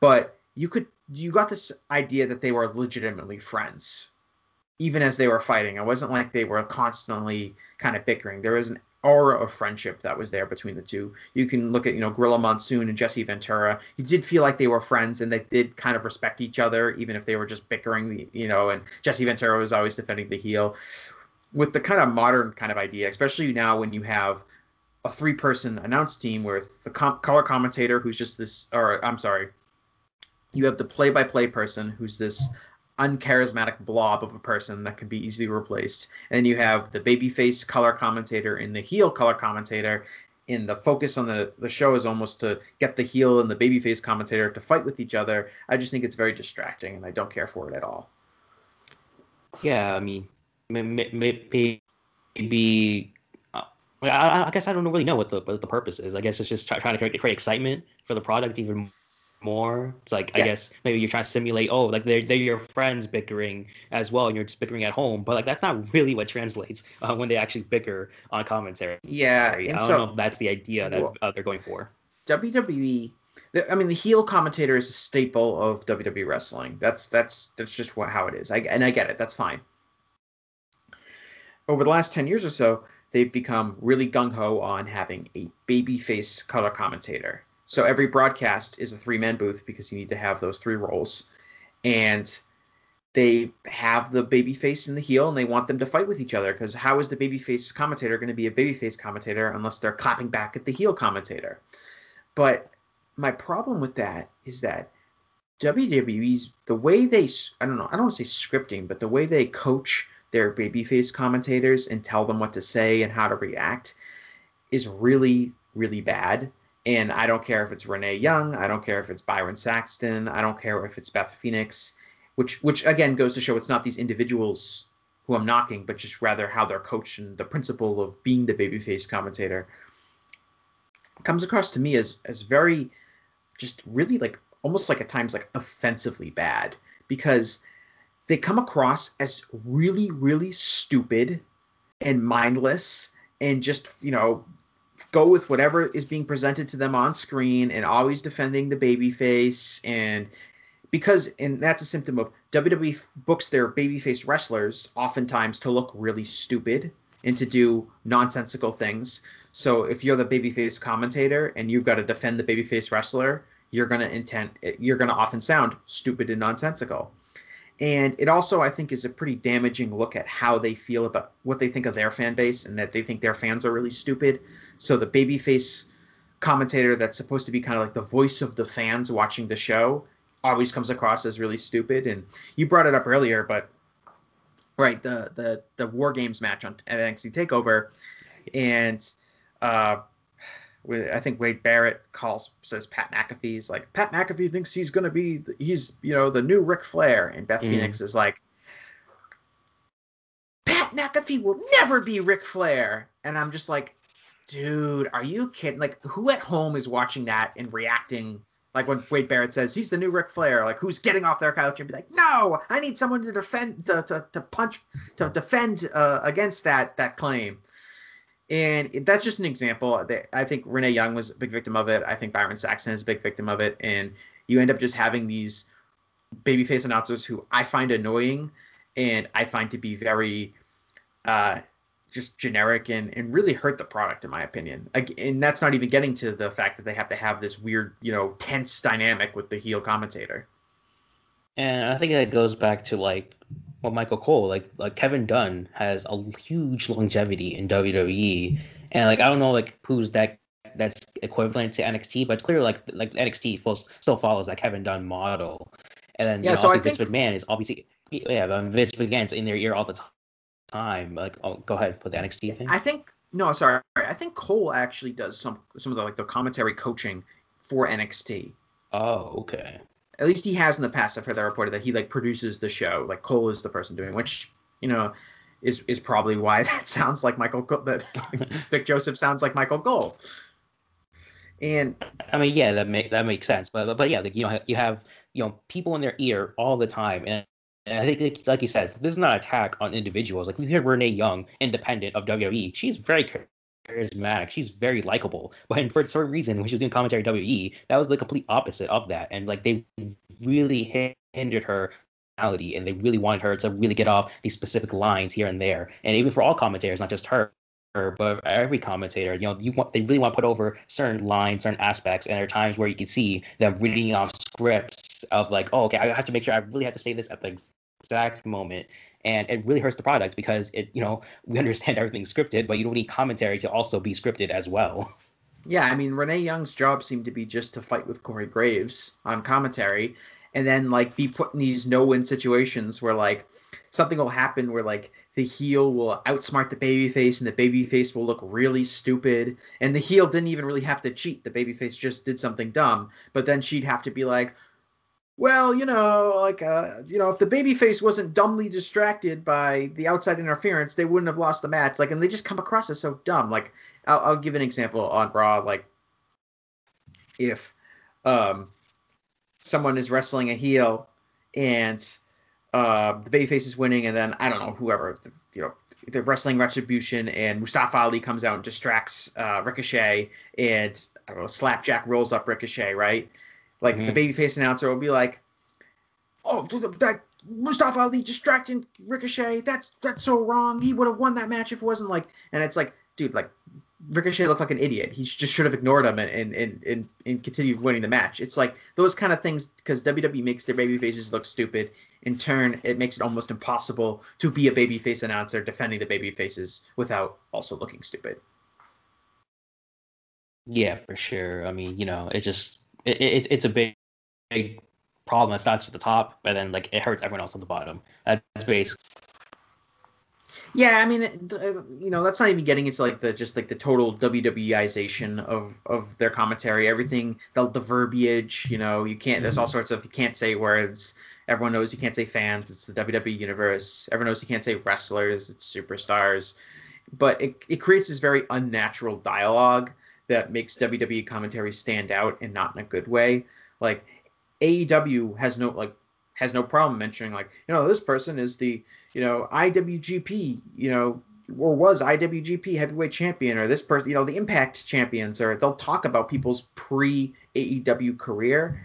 but you got this idea that they were legitimately friends even as they were fighting. It wasn't like they were constantly kind of bickering. There was an aura of friendship that was there between the two. You can look at, Gorilla Monsoon and Jesse Ventura. You did feel like they were friends and they did kind of respect each other, even if they were just bickering, and Jesse Ventura was always defending the heel. With the kind of modern kind of idea, especially now when you have a three-person announce team where the color commentator who's just this, or I'm sorry, you have the play-by-play person who's this uncharismatic blob of a person that can be easily replaced. And then you have the babyface color commentator and the heel color commentator. And the focus on the show is almost to get the heel and the babyface commentator to fight with each other. I just think it's very distracting, and I don't care for it at all. Yeah, I mean, maybe. I guess I don't really know what the purpose is. I guess it's just trying to create excitement for the product even more. It's like I Yeah, guess maybe you're trying to simulate, oh, like they're your friends bickering as well, and you're just bickering at home. But like that's not really what translates when they actually bicker on commentary. yeah, I and don't know so if that's the idea that well, they're going for. WWE. I mean, the heel commentator is a staple of WWE wrestling. That's just how it is. And I get it. That's fine. Over the last 10 years or so, they've become really gung-ho on having a babyface color commentator. So every broadcast is a three-man booth because you need to have those three roles. And they have the babyface and the heel, and they want them to fight with each other because how is the babyface commentator going to be a babyface commentator unless they're clapping back at the heel commentator? But my problem with that is that WWE's the way they I don't know, I don't want to say scripting, but the way they coach their babyface commentators and tell them what to say and how to react is really, really bad. And I don't care if it's Renee Young, I don't care if it's Byron Saxton, I don't care if it's Beth Phoenix, which again goes to show it's not these individuals who I'm knocking, but just rather how they're coached and the principle of being the babyface commentator comes across to me as very just really like almost like at times like offensively bad because they come across as really, really stupid and mindless and just, go with whatever is being presented to them on screen and always defending the babyface. And that's a symptom of WWE books their babyface wrestlers oftentimes to look really stupid and to do nonsensical things. So if you're the babyface commentator and you've got to defend the babyface wrestler, you're gonna often sound stupid and nonsensical. And it also, I think, is a pretty damaging look at how they feel about what they think of their fan base and that they think their fans are really stupid. So the babyface commentator that's supposed to be kind of like the voice of the fans watching the show always comes across as really stupid. And you brought it up earlier, but right, the War Games match on NXT Takeover, and I think Wade Barrett says Pat McAfee's like, Pat McAfee thinks he's the new Ric Flair, and Beth Phoenix is like, Pat McAfee will never be Ric Flair, and I'm just like, dude, are you kidding? Like, who at home is watching that and reacting like when Wade Barrett says he's the new Ric Flair? Like, who's getting off their couch and be like, no, I need someone to defend against that claim. And that's just an example. I think Renee Young was a big victim of it. I think Byron Saxton is a big victim of it. And you end up just having these babyface announcers who I find annoying and I find to be very just generic and really hurt the product, in my opinion. And that's not even getting to the fact that they have to have this weird, tense dynamic with the heel commentator. And I think that goes back to Michael Cole, like Kevin Dunn has a huge longevity in WWE, and I don't know who's that's equivalent to NXT, but it's clear like NXT still follows that Kevin Dunn model, and then Vince McMahon is obviously Vince McMahon's in their ear all the time. Go ahead, put the NXT thing. I think Cole actually does some of the commentary coaching for NXT. Oh, okay. At least he has in the past. I've heard that reported that he produces the show. Like Cole is the person doing, which is probably why that sounds like Michael. That Vic Joseph sounds like Michael Cole. And I mean, yeah, that makes sense. But yeah, you have people in their ear all the time, and I think like you said, this is not an attack on individuals. Like we hear Renee Young, independent of WWE, she's very charismatic. She's very likable. But for some reason, when she was doing commentary WWE, that was the complete opposite of that. And they really hindered her personality, and they really wanted her to really get off these specific lines here and there. And even for all commentators, not just her, but every commentator, they really want to put over certain lines, certain aspects. And there are times where you can see them reading off scripts of oh, okay, I have to make sure I really have to say this at the exact moment, and it really hurts the product because we understand everything's scripted, but you don't need commentary to also be scripted as well. Yeah, I mean, Renee Young's job seemed to be just to fight with Corey Graves on commentary, and then be put in these no-win situations where something will happen where the heel will outsmart the babyface and the babyface will look really stupid, and the heel didn't even really have to cheat. The babyface just did something dumb, but then she'd have to be like, well, if the babyface wasn't dumbly distracted by the outside interference, they wouldn't have lost the match. And they just come across as so dumb. I'll give an example on Raw. If someone is wrestling a heel and the babyface is winning, and then I don't know, whoever, they're wrestling Retribution, and Mustafa Ali comes out and distracts Ricochet, and I don't know, Slapjack rolls up Ricochet, right? The babyface announcer will be like, "Oh, that Mustafa Ali distracting Ricochet. That's so wrong. He would have won that match if it wasn't And it's dude, Ricochet looked like an idiot. He just should have ignored him and continued winning the match. It's those kind of things, because WWE makes their babyfaces look stupid. In turn, it makes it almost impossible to be a babyface announcer defending the babyfaces without also looking stupid. Yeah, for sure. I mean, it's a big problem. It's not just the top, but then it hurts everyone else on the bottom. That's basically. Yeah, I mean, that's not even getting into the total WWEization of their commentary. Everything, the verbiage, you can't. There's all sorts of, you can't say words. Everyone knows you can't say fans. It's the WWE universe. Everyone knows you can't say wrestlers. It's superstars. But it creates this very unnatural dialogue that makes WWE commentary stand out, and not in a good way. AEW has no problem mentioning this person is the IWGP or was IWGP heavyweight champion, or this person, the Impact champions, or they'll talk about people's pre AEW career.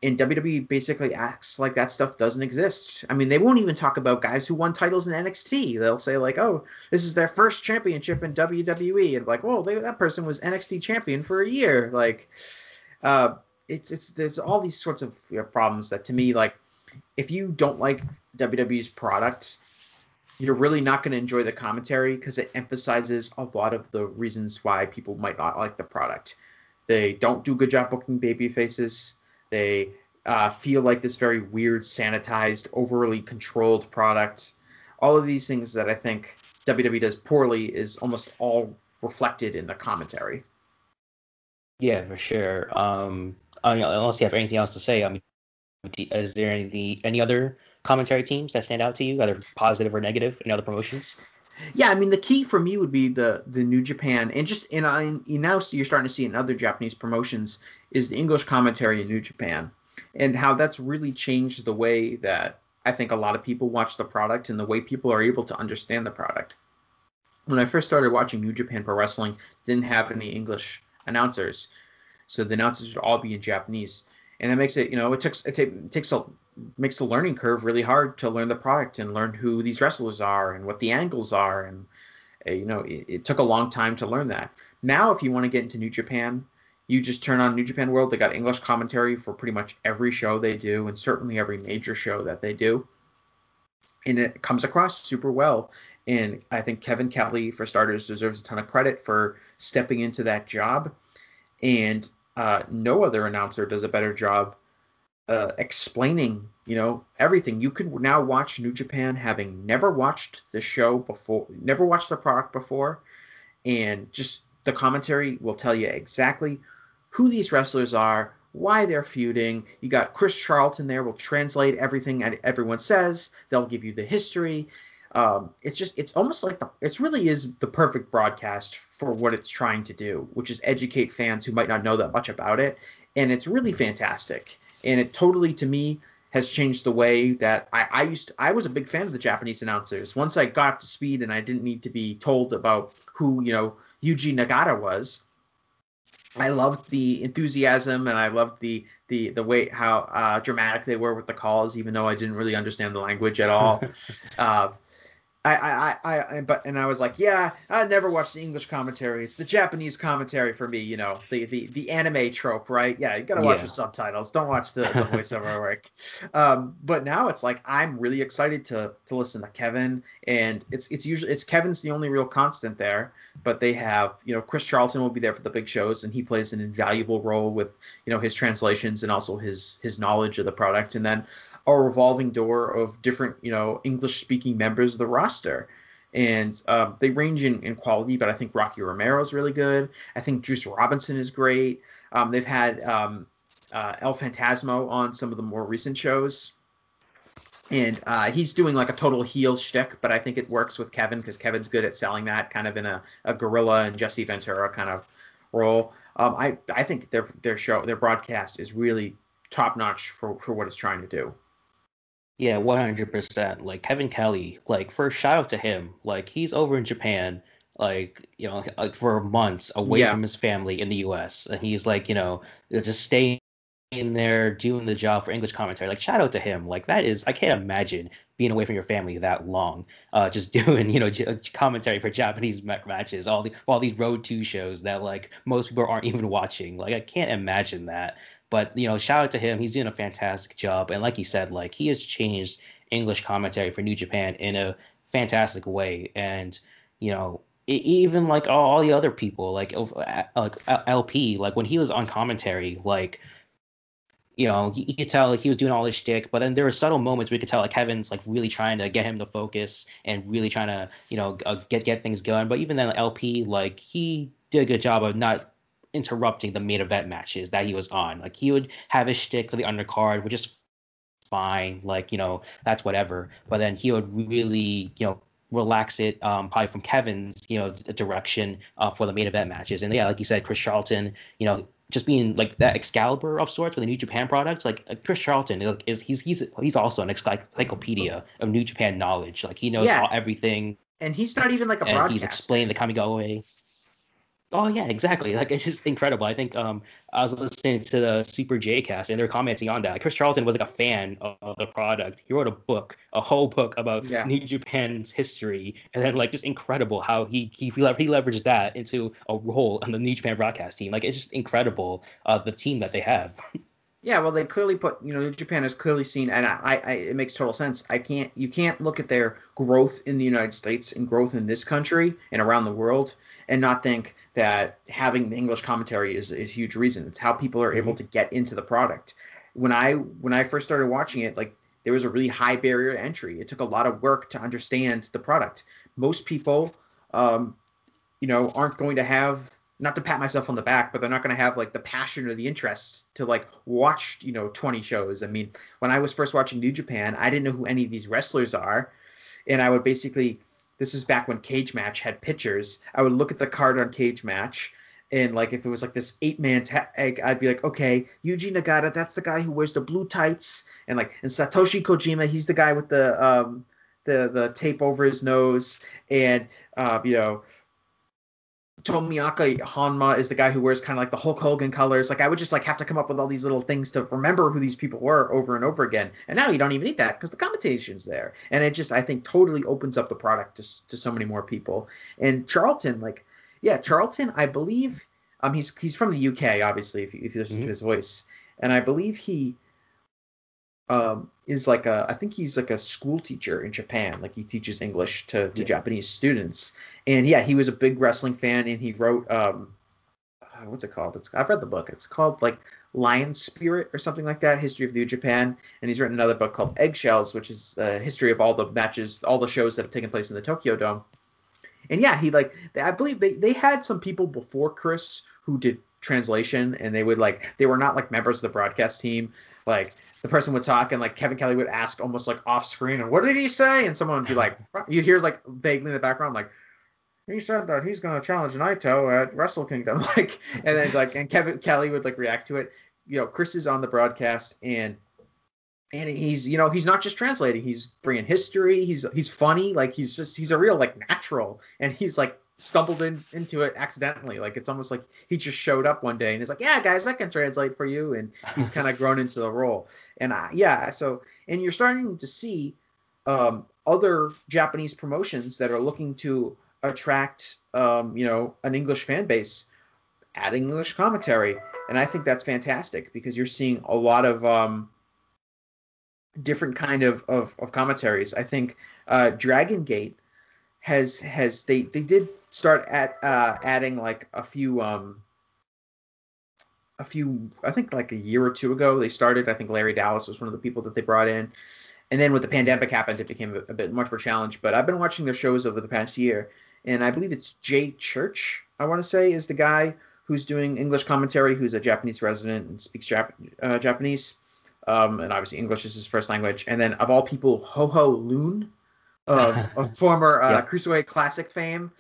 And WWE basically acts like that stuff doesn't exist. I mean, they won't even talk about guys who won titles in NXT. They'll say like, "Oh, this is their first championship in WWE," and like, "Well, that person was NXT champion for a year." Like, it's there's all these sorts of problems that to me, like, if you don't like WWE's product, you're really not going to enjoy the commentary because it emphasizes a lot of the reasons why people might not like the product. They don't do a good job booking baby faces. They feel like this very weird, sanitized, overly controlled product. All of these things that I think WWE does poorly is almost all reflected in the commentary. Yeah, for sure. I mean, unless you have anything else to say, I mean, is there any other commentary teams that stand out to you, either positive or negative, in other promotions? Yeah, I mean the key for me would be the New Japan, and just you now you're starting to see in other Japanese promotions is the English commentary in New Japan, and how that's really changed the way that I think a lot of people watch the product and the way people are able to understand the product. When I first started watching New Japan Pro Wrestling, didn't have any English announcers, so the announcers would all be in Japanese, and that makes it makes the learning curve really hard to learn the product and learn who these wrestlers are and what the angles are, and it took a long time to learn that. Now, if you want to get into New Japan, you just turn on New Japan World. They got English commentary for pretty much every show they do, and certainly every major show that they do, and it comes across super well. And I think Kevin Kelly, for starters, deserves a ton of credit for stepping into that job. And no other announcer does a better job explaining, everything. You can now watch New Japan having never watched the show before, never watched the product before, and just the commentary will tell you exactly who these wrestlers are, why they're feuding. You got Chris Charlton there, will translate everything everyone says. They'll give you the history. It's almost like it really is the perfect broadcast for what it's trying to do, which is educate fans who might not know that much about it. And it's really fantastic. And it totally, to me, has changed the way that I was a big fan of the Japanese announcers. Once I got up to speed and I didn't need to be told about who, Yuji Nagata was, I loved the enthusiasm, and I loved the way how dramatic they were with the calls, even though I didn't really understand the language at all. uh, and I was like, yeah, I never watched the English commentary. It's the Japanese commentary for me, the anime trope, right? Yeah, you gotta watch Yeah. with subtitles. Don't watch the voiceover work. But now it's like I'm really excited to listen to Kevin, and it's Kevin's the only real constant there. But they have, Chris Charlton will be there for the big shows, and he plays an invaluable role with, his translations and also his knowledge of the product, and then a revolving door of different, English speaking members of the roster. And they range in quality, but I think Rocky Romero is really good. I think Juice Robinson is great. They've had El Phantasmo on some of the more recent shows. And he's doing like a total heel shtick, but I think it works with Kevin because Kevin's good at selling that kind of in a gorilla and Jesse Ventura kind of role. I think their broadcast is really top notch for what it's trying to do. Yeah, 100%. Like Kevin Kelly, like first shout out to him. Like he's over in Japan, like for months away Yeah, from his family in the US. And he's like, just staying in there doing the job for English commentary. Like shout out to him. Like that is, I can't imagine being away from your family that long. Just doing, commentary for Japanese matches, all these Road 2 shows that like most people aren't even watching. Like I can't imagine that. But shout out to him. He's doing a fantastic job. And like you said, like he has changed English commentary for New Japan in a fantastic way. And even like all the other people, like LP, like when he was on commentary, like you could tell like he was doing all this shtick, but then there were subtle moments where you could tell like Kevin's like really trying to get him to focus and really trying to get things going. But even then, like, LP, like he did a good job of not interrupting the main event matches that he was on. Like he would have his shtick for the undercard, which is fine, like that's whatever. But then he would really relax it, probably from Kevin's direction for the main event matches. And yeah, like you said, Chris Charlton, just being like that Excalibur of sorts with the New Japan products, like Chris Charlton he's also an encyclopedia of New Japan knowledge. Like he knows yeah. everything. and he's not even like a and he's broadcaster. explained the Kamigawa. Oh yeah, exactly. Like it's just incredible. I think I was listening to the Super J cast and they're commenting on that. Chris Charlton was like a fan of the product. He wrote a whole book about Yeah. New Japan's history, and then like just incredible how he leveraged that into a role on the New Japan broadcast team. Like it's just incredible the team that they have. Yeah, well, they clearly put, New Japan has clearly seen, and it makes total sense. You can't look at their growth in the United States and growth in this country and around the world and not think that having the English commentary is a huge reason. It's how people are able to get into the product. When I first started watching it, like there was a really high barrier to entry. It took a lot of work to understand the product. Most people, aren't going to have, not to pat myself on the back, but they're not going to have like the passion or the interest to like watch 20 shows. I mean, when I was first watching New Japan, I didn't know who any of these wrestlers are, and I would basically, this is back when Cage Match had pictures, I would look at the card on Cage Match, and like if it was like this 8-man tag, I'd be like, okay, Yuji Nagata, that's the guy who wears the blue tights, and Satoshi Kojima, he's the guy with the tape over his nose, and Tomoaki Honma is the guy who wears kind of like the Hulk Hogan colors. Like I would just like have to come up with all these little things to remember who these people were over and over again. And now you don't even need that because the commentation's there. And it just, I think, totally opens up the product to so many more people. And Charlton, Charlton, I believe, he's from the UK, obviously, if you listen to his voice. And I believe he is I think he's like a school teacher in Japan. Like he teaches English to Japanese students. And yeah, he was a big wrestling fan, and he wrote what's it called? I've read the book. It's called like Lion Spirit or something like that, History of New Japan. And he's written another book called Eggshells, which is a history of all the matches, all the shows that have taken place in the Tokyo Dome. And yeah, I believe they had some people before Chris who did translation, and they were not like members of the broadcast team. Like the person would talk, and like Kevin Kelly would ask almost like off screen, and what did he say? And someone would be like, you'd hear like vaguely in the background, like, he said that he's going to challenge Naito at Wrestle Kingdom, and then and Kevin Kelly would like react to it. Chris is on the broadcast, and he's he's not just translating, he's bringing history. He's funny, like he's a real like natural, and he's like stumbled into it accidentally. Like it's almost like he just showed up one day and he's like, yeah guys, I can translate for you, and he's kind of grown into the role. And and you're starting to see other Japanese promotions that are looking to attract an English fan base adding English commentary, and I think that's fantastic because you're seeing a lot of different kind of commentaries. I think Dragon Gate has they did start at adding like a few I think like a year or two ago they started. I think Larry Dallas was one of the people that they brought in, and then when the pandemic happened it became a bit much more challenge. But I've been watching their shows over the past year, and I believe it's Jay Church, I want to say, is the guy who's doing English commentary, who's a Japanese resident and speaks Japanese, and obviously English is his first language. And then of all people, Ho Ho Loon, a former Cruiserweight Classic fame,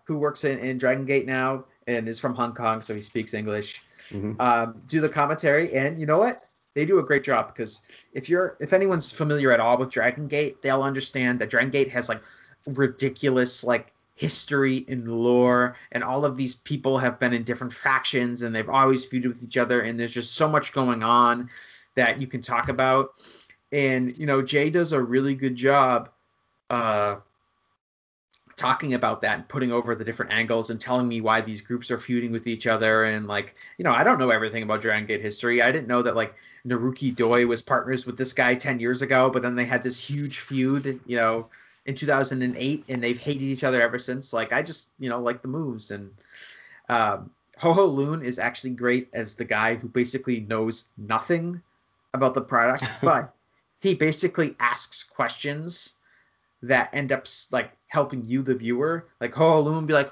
who works in Dragon Gate now and is from Hong Kong, so he speaks English, do the commentary. And you know what? They do a great job, because if anyone's familiar at all with Dragon Gate, they'll understand that Dragon Gate has like ridiculous like history and lore, and all of these people have been in different factions and they've always feuded with each other, and there's just so much going on that you can talk about. And Jay does a really good job talking about that and putting over the different angles and telling me why these groups are feuding with each other. And I don't know everything about Dragon Gate history. I didn't know that like Naruki Doi was partners with this guy 10 years ago, but then they had this huge feud, in 2008, and they've hated each other ever since. Like, I just, like the moves. And Ho Ho Loon is actually great as the guy who basically knows nothing about the product, but he basically asks questions that end up like helping you, the viewer. Like Ho Ho Loon be like,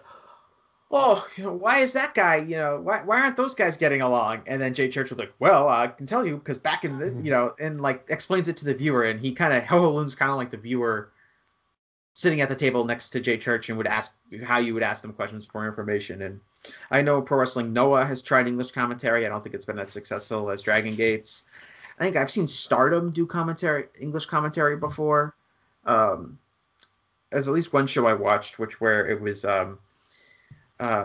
oh, why is that guy, why aren't those guys getting along? And then Jay Church will be like, well, I can tell you, because back in this, and like explains it to the viewer. And he Ho Ho Loon's kind of like the viewer sitting at the table next to Jay Church and would ask how you would ask them questions for information. And I know Pro Wrestling Noah has tried English commentary. I don't think it's been as successful as Dragon Gates. I think I've seen Stardom do English commentary before. there's at least one show I watched, where it was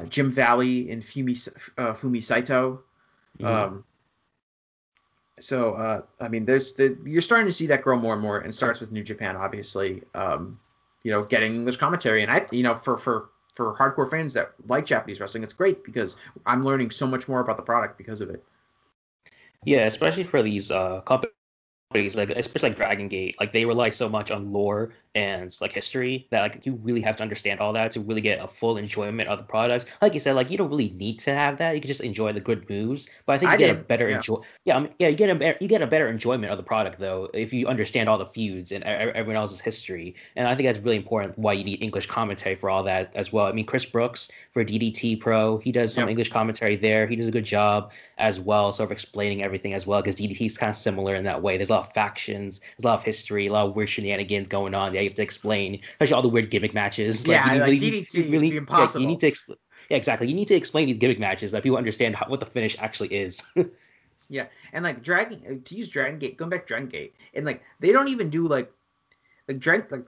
Jim Valley and Fumi Saito. Mhm. Um, I mean, you're starting to see that grow more and more, and it starts with New Japan, obviously. Getting English commentary, and for hardcore fans that like Japanese wrestling, it's great because I'm learning so much more about the product because of it. Yeah, especially for these companies like especially like Dragon Gate, like they rely so much on lore and like history that like you really have to understand all that to really get a full enjoyment of the products. Like you said, like you don't really need to have that. You can just enjoy the good moves. But I think I you get a did, better yeah. enjoy. Yeah, I mean, yeah, you get a better enjoyment of the product though if you understand all the feuds and everyone else's history. And I think that's really important. Why you need English commentary for all that as well. I mean, Chris Brooks for DDT Pro, he does some Yep. English commentary there. He does a good job as well, sort of explaining everything as well, because DDT is kind of similar in that way. There's a lot of factions, there's a lot of history, a lot of weird shenanigans going on that you have to explain, especially all the weird gimmick matches. Like Yeah, like you DDT, it'd be really, yeah, you need impossible. to explain. Yeah, exactly. You need to explain these gimmick matches that people understand what the finish actually is. Yeah, and like Dragon to use Dragon Gate, going back to Dragon Gate, and like they don't even do like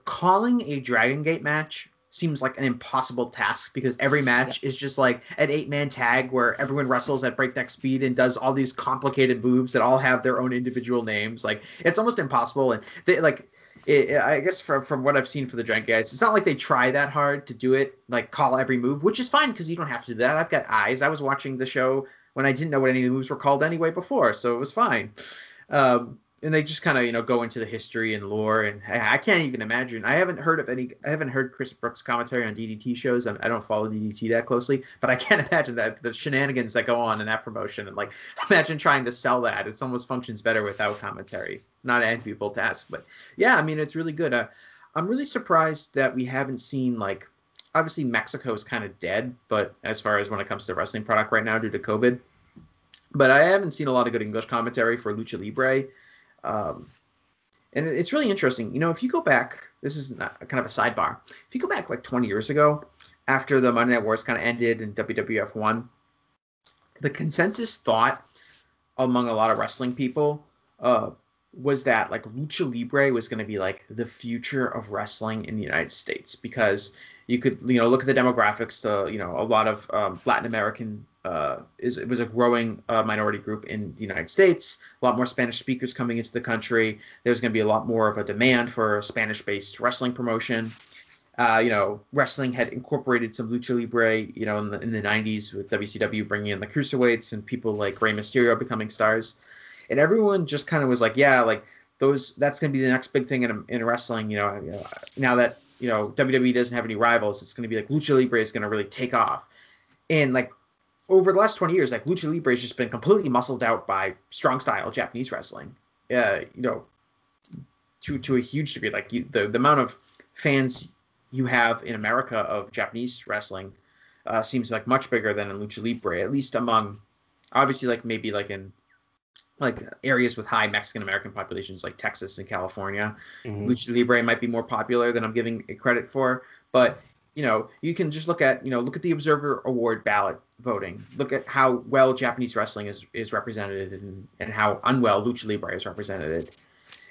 calling a Dragon Gate match seems like an impossible task because every Yeah, match is just like an 8-man tag where everyone wrestles at breakneck speed and does all these complicated moves that all have their own individual names. Like it's almost impossible, and they like. I guess from what I've seen for the Dragon guys, it's not like they try that hard to do it, like call every move, which is fine because you don't have to do that. I've got eyes. I was watching the show when I didn't know what any of the moves were called anyway before, so it was fine. And they just kind of go into the history and lore, and I can't even imagine. I haven't heard Chris Brooks commentary on DDT shows. I don't follow DDT that closely, but I can't imagine that the shenanigans that go on in that promotion, and like imagine trying to sell that. It almost functions better without commentary. It's not an enviable task, but yeah, I mean it's really good. I'm really surprised that we haven't seen like obviously Mexico is kind of dead, but as far as when it comes to wrestling product right now due to COVID, but I haven't seen a lot of good English commentary for Lucha Libre. Um, and it's really interesting. If you go back, this is not, kind of a sidebar. If you go back like 20 years ago, after the Monday Night Wars kind of ended and WWF won, the consensus thought among a lot of wrestling people uh, was that like lucha libre was going to be like the future of wrestling in the United States because you could look at the demographics. A lot of Latin American it was a growing minority group in the United States. A lot more Spanish speakers coming into the country. There's going to be a lot more of a demand for Spanish-based wrestling promotion. Wrestling had incorporated some lucha libre, in the 90s with WCW bringing in the cruiserweights and people like Rey Mysterio becoming stars. And everyone just kind of was like, yeah, like that's going to be the next big thing in wrestling. Now that, WWE doesn't have any rivals, it's going to be like lucha libre is going to really take off. And like over the last 20 years, like lucha libre has just been completely muscled out by strong style Japanese wrestling. Uh, you know, to a huge degree. Like the amount of fans you have in America of Japanese wrestling seems like much bigger than in lucha libre, at least among obviously like maybe like in like areas with high Mexican American populations like Texas and California. mhm. Lucha Libre might be more popular than I'm giving it credit for, but you can just look at the Observer Award ballot voting. Look at how well Japanese wrestling is represented and how unwell Lucha Libre is represented.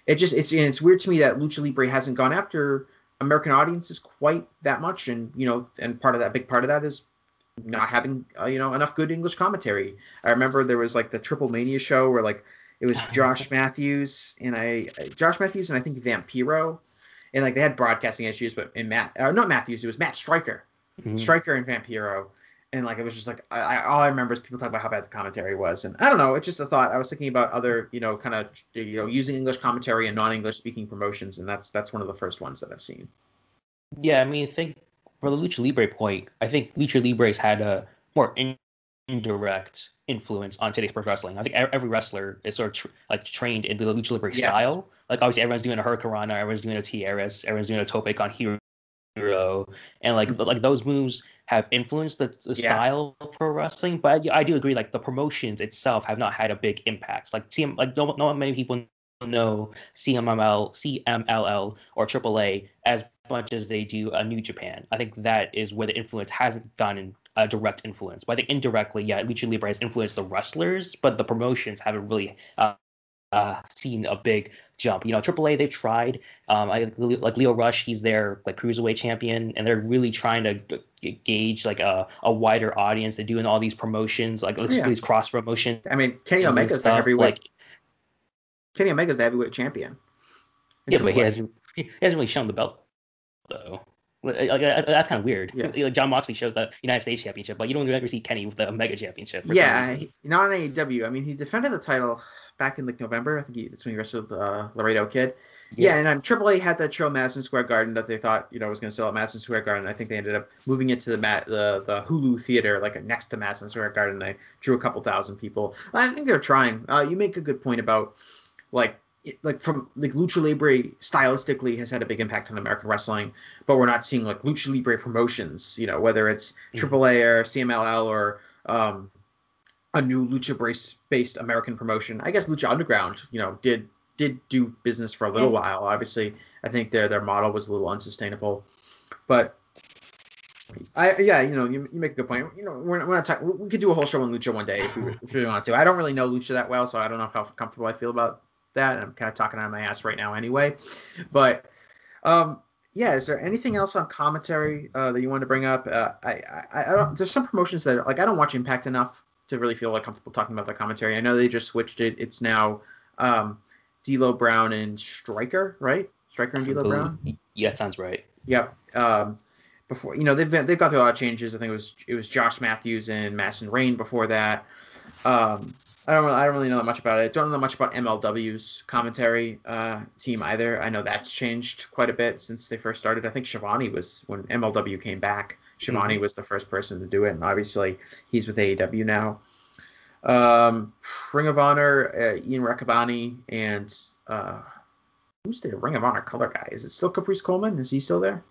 It's weird to me that Lucha Libre hasn't gone after American audiences quite that much, and and big part of that is not having enough good English commentary. I remember there was like the Triple Mania show where like it was Josh Matthews and I think Vampiro, and like they had broadcasting issues, but not Matthews, it was Matt Striker, Mhm. Striker and Vampiro, and like it was just like all I remember is people talking about how bad the commentary was, and I don't know, it's just a thought. I was thinking about other kind of using English commentary and non-English speaking promotions, and that's one of the first ones that I've seen. Yeah, I mean, I think for the Lucha Libre point, I think Lucha Libre's had a more indirect influence on today's pro wrestling. I think every wrestler is sort of like trained into the Lucha Libre Yes. style. Like obviously everyone's doing a Hurricanrana, everyone's doing a Tierras, everyone's doing a Tope con Hero, and like those moves have influenced the Yeah. style of pro wrestling. But I do agree, like the promotions itself have not had a big impact. Like like not many people know CMLL or AAA as much as they do New Japan. I think that is where the influence hasn't gotten a direct influence. But I think indirectly, yeah, Lucha Libre has influenced the wrestlers, but the promotions haven't really seen a big jump. AAA, they've tried. Like Leo Rush, he's their like cruiserweight champion, and they're really trying to gauge like a wider audience. They're doing all these promotions, like these cross promotions. I mean, Kenny Omega's the heavyweight. Kenny Omega's the heavyweight champion. Yeah, but he hasn't really shown the belt though. That's kind of weird. Yeah. Like John Moxley shows the United States Championship, but you don't ever see Kenny with the Omega Championship. Yeah, not on AEW. I mean, he defended the title back in like November. I think that's when he wrestled Laredo Kid. Yeah, and AAA had that show Madison Square Garden that they thought was going to sell at Madison Square Garden. I think they ended up moving it to the Hulu Theater, like next to Madison Square Garden. They drew a couple thousand people. I think they're trying. You make a good point about like Lucha Libre stylistically has had a big impact on American wrestling, but we're not seeing like Lucha Libre promotions, whether it's AAA or CMLL or a new Lucha based American promotion. I guess Lucha Underground, did do business for a little while. Obviously, I think their model was a little unsustainable, but you make a good point. We're not talking. We could do a whole show on Lucha one day if we really want to. I don't really know Lucha that well, so I don't know how comfortable I feel about that. I'm kind of talking out of my ass right now anyway. But is there anything else on commentary that you wanted to bring up? I don't. There's some promotions that I don't watch Impact enough to really feel comfortable talking about their commentary. I know they just switched it. It's now D'Lo Brown and Striker, right? Striker and D'Lo Brown. Yeah, that sounds right. Yep. Before they've gone through a lot of changes. I think it was Josh Matthews and Madison Rain before that. I don't really know that much about it. Don't know much about MLW's commentary team either. I know that's changed quite a bit since they first started. I think Shivani was, when MLW came back, Shivani was the first person to do it, and obviously he's with AEW now. Ring of Honor, Ian Rakabani, and who's the Ring of Honor color guy? Is it still Caprice Coleman? Is he still there?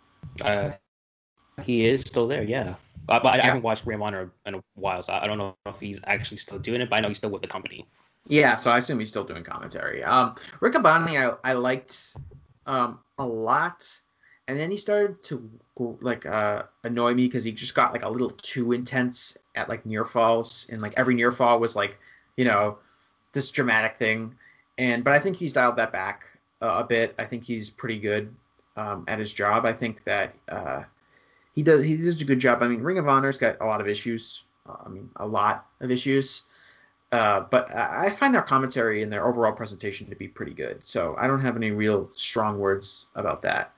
He is still there, yeah. But I haven't watched Ring of Honor in a while, so I don't know if he's actually still doing it, but I know he's still with the company. Yeah, so I assume he's still doing commentary. Riccaboni, I liked a lot, and then he started to annoy me because he just got a little too intense at near falls, and every near fall was this dramatic thing. But I think he's dialed that back a bit. I think he's pretty good at his job. I think that he does a good job. I mean, Ring of Honor's got a lot of issues. A lot of issues. But I find their commentary and their overall presentation to be pretty good. So I don't have any real strong words about that.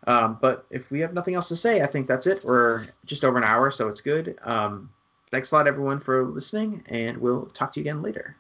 But if we have nothing else to say, I think that's it. We're just over an hour, so it's good. Thanks a lot, everyone, for listening, and we'll talk to you again later.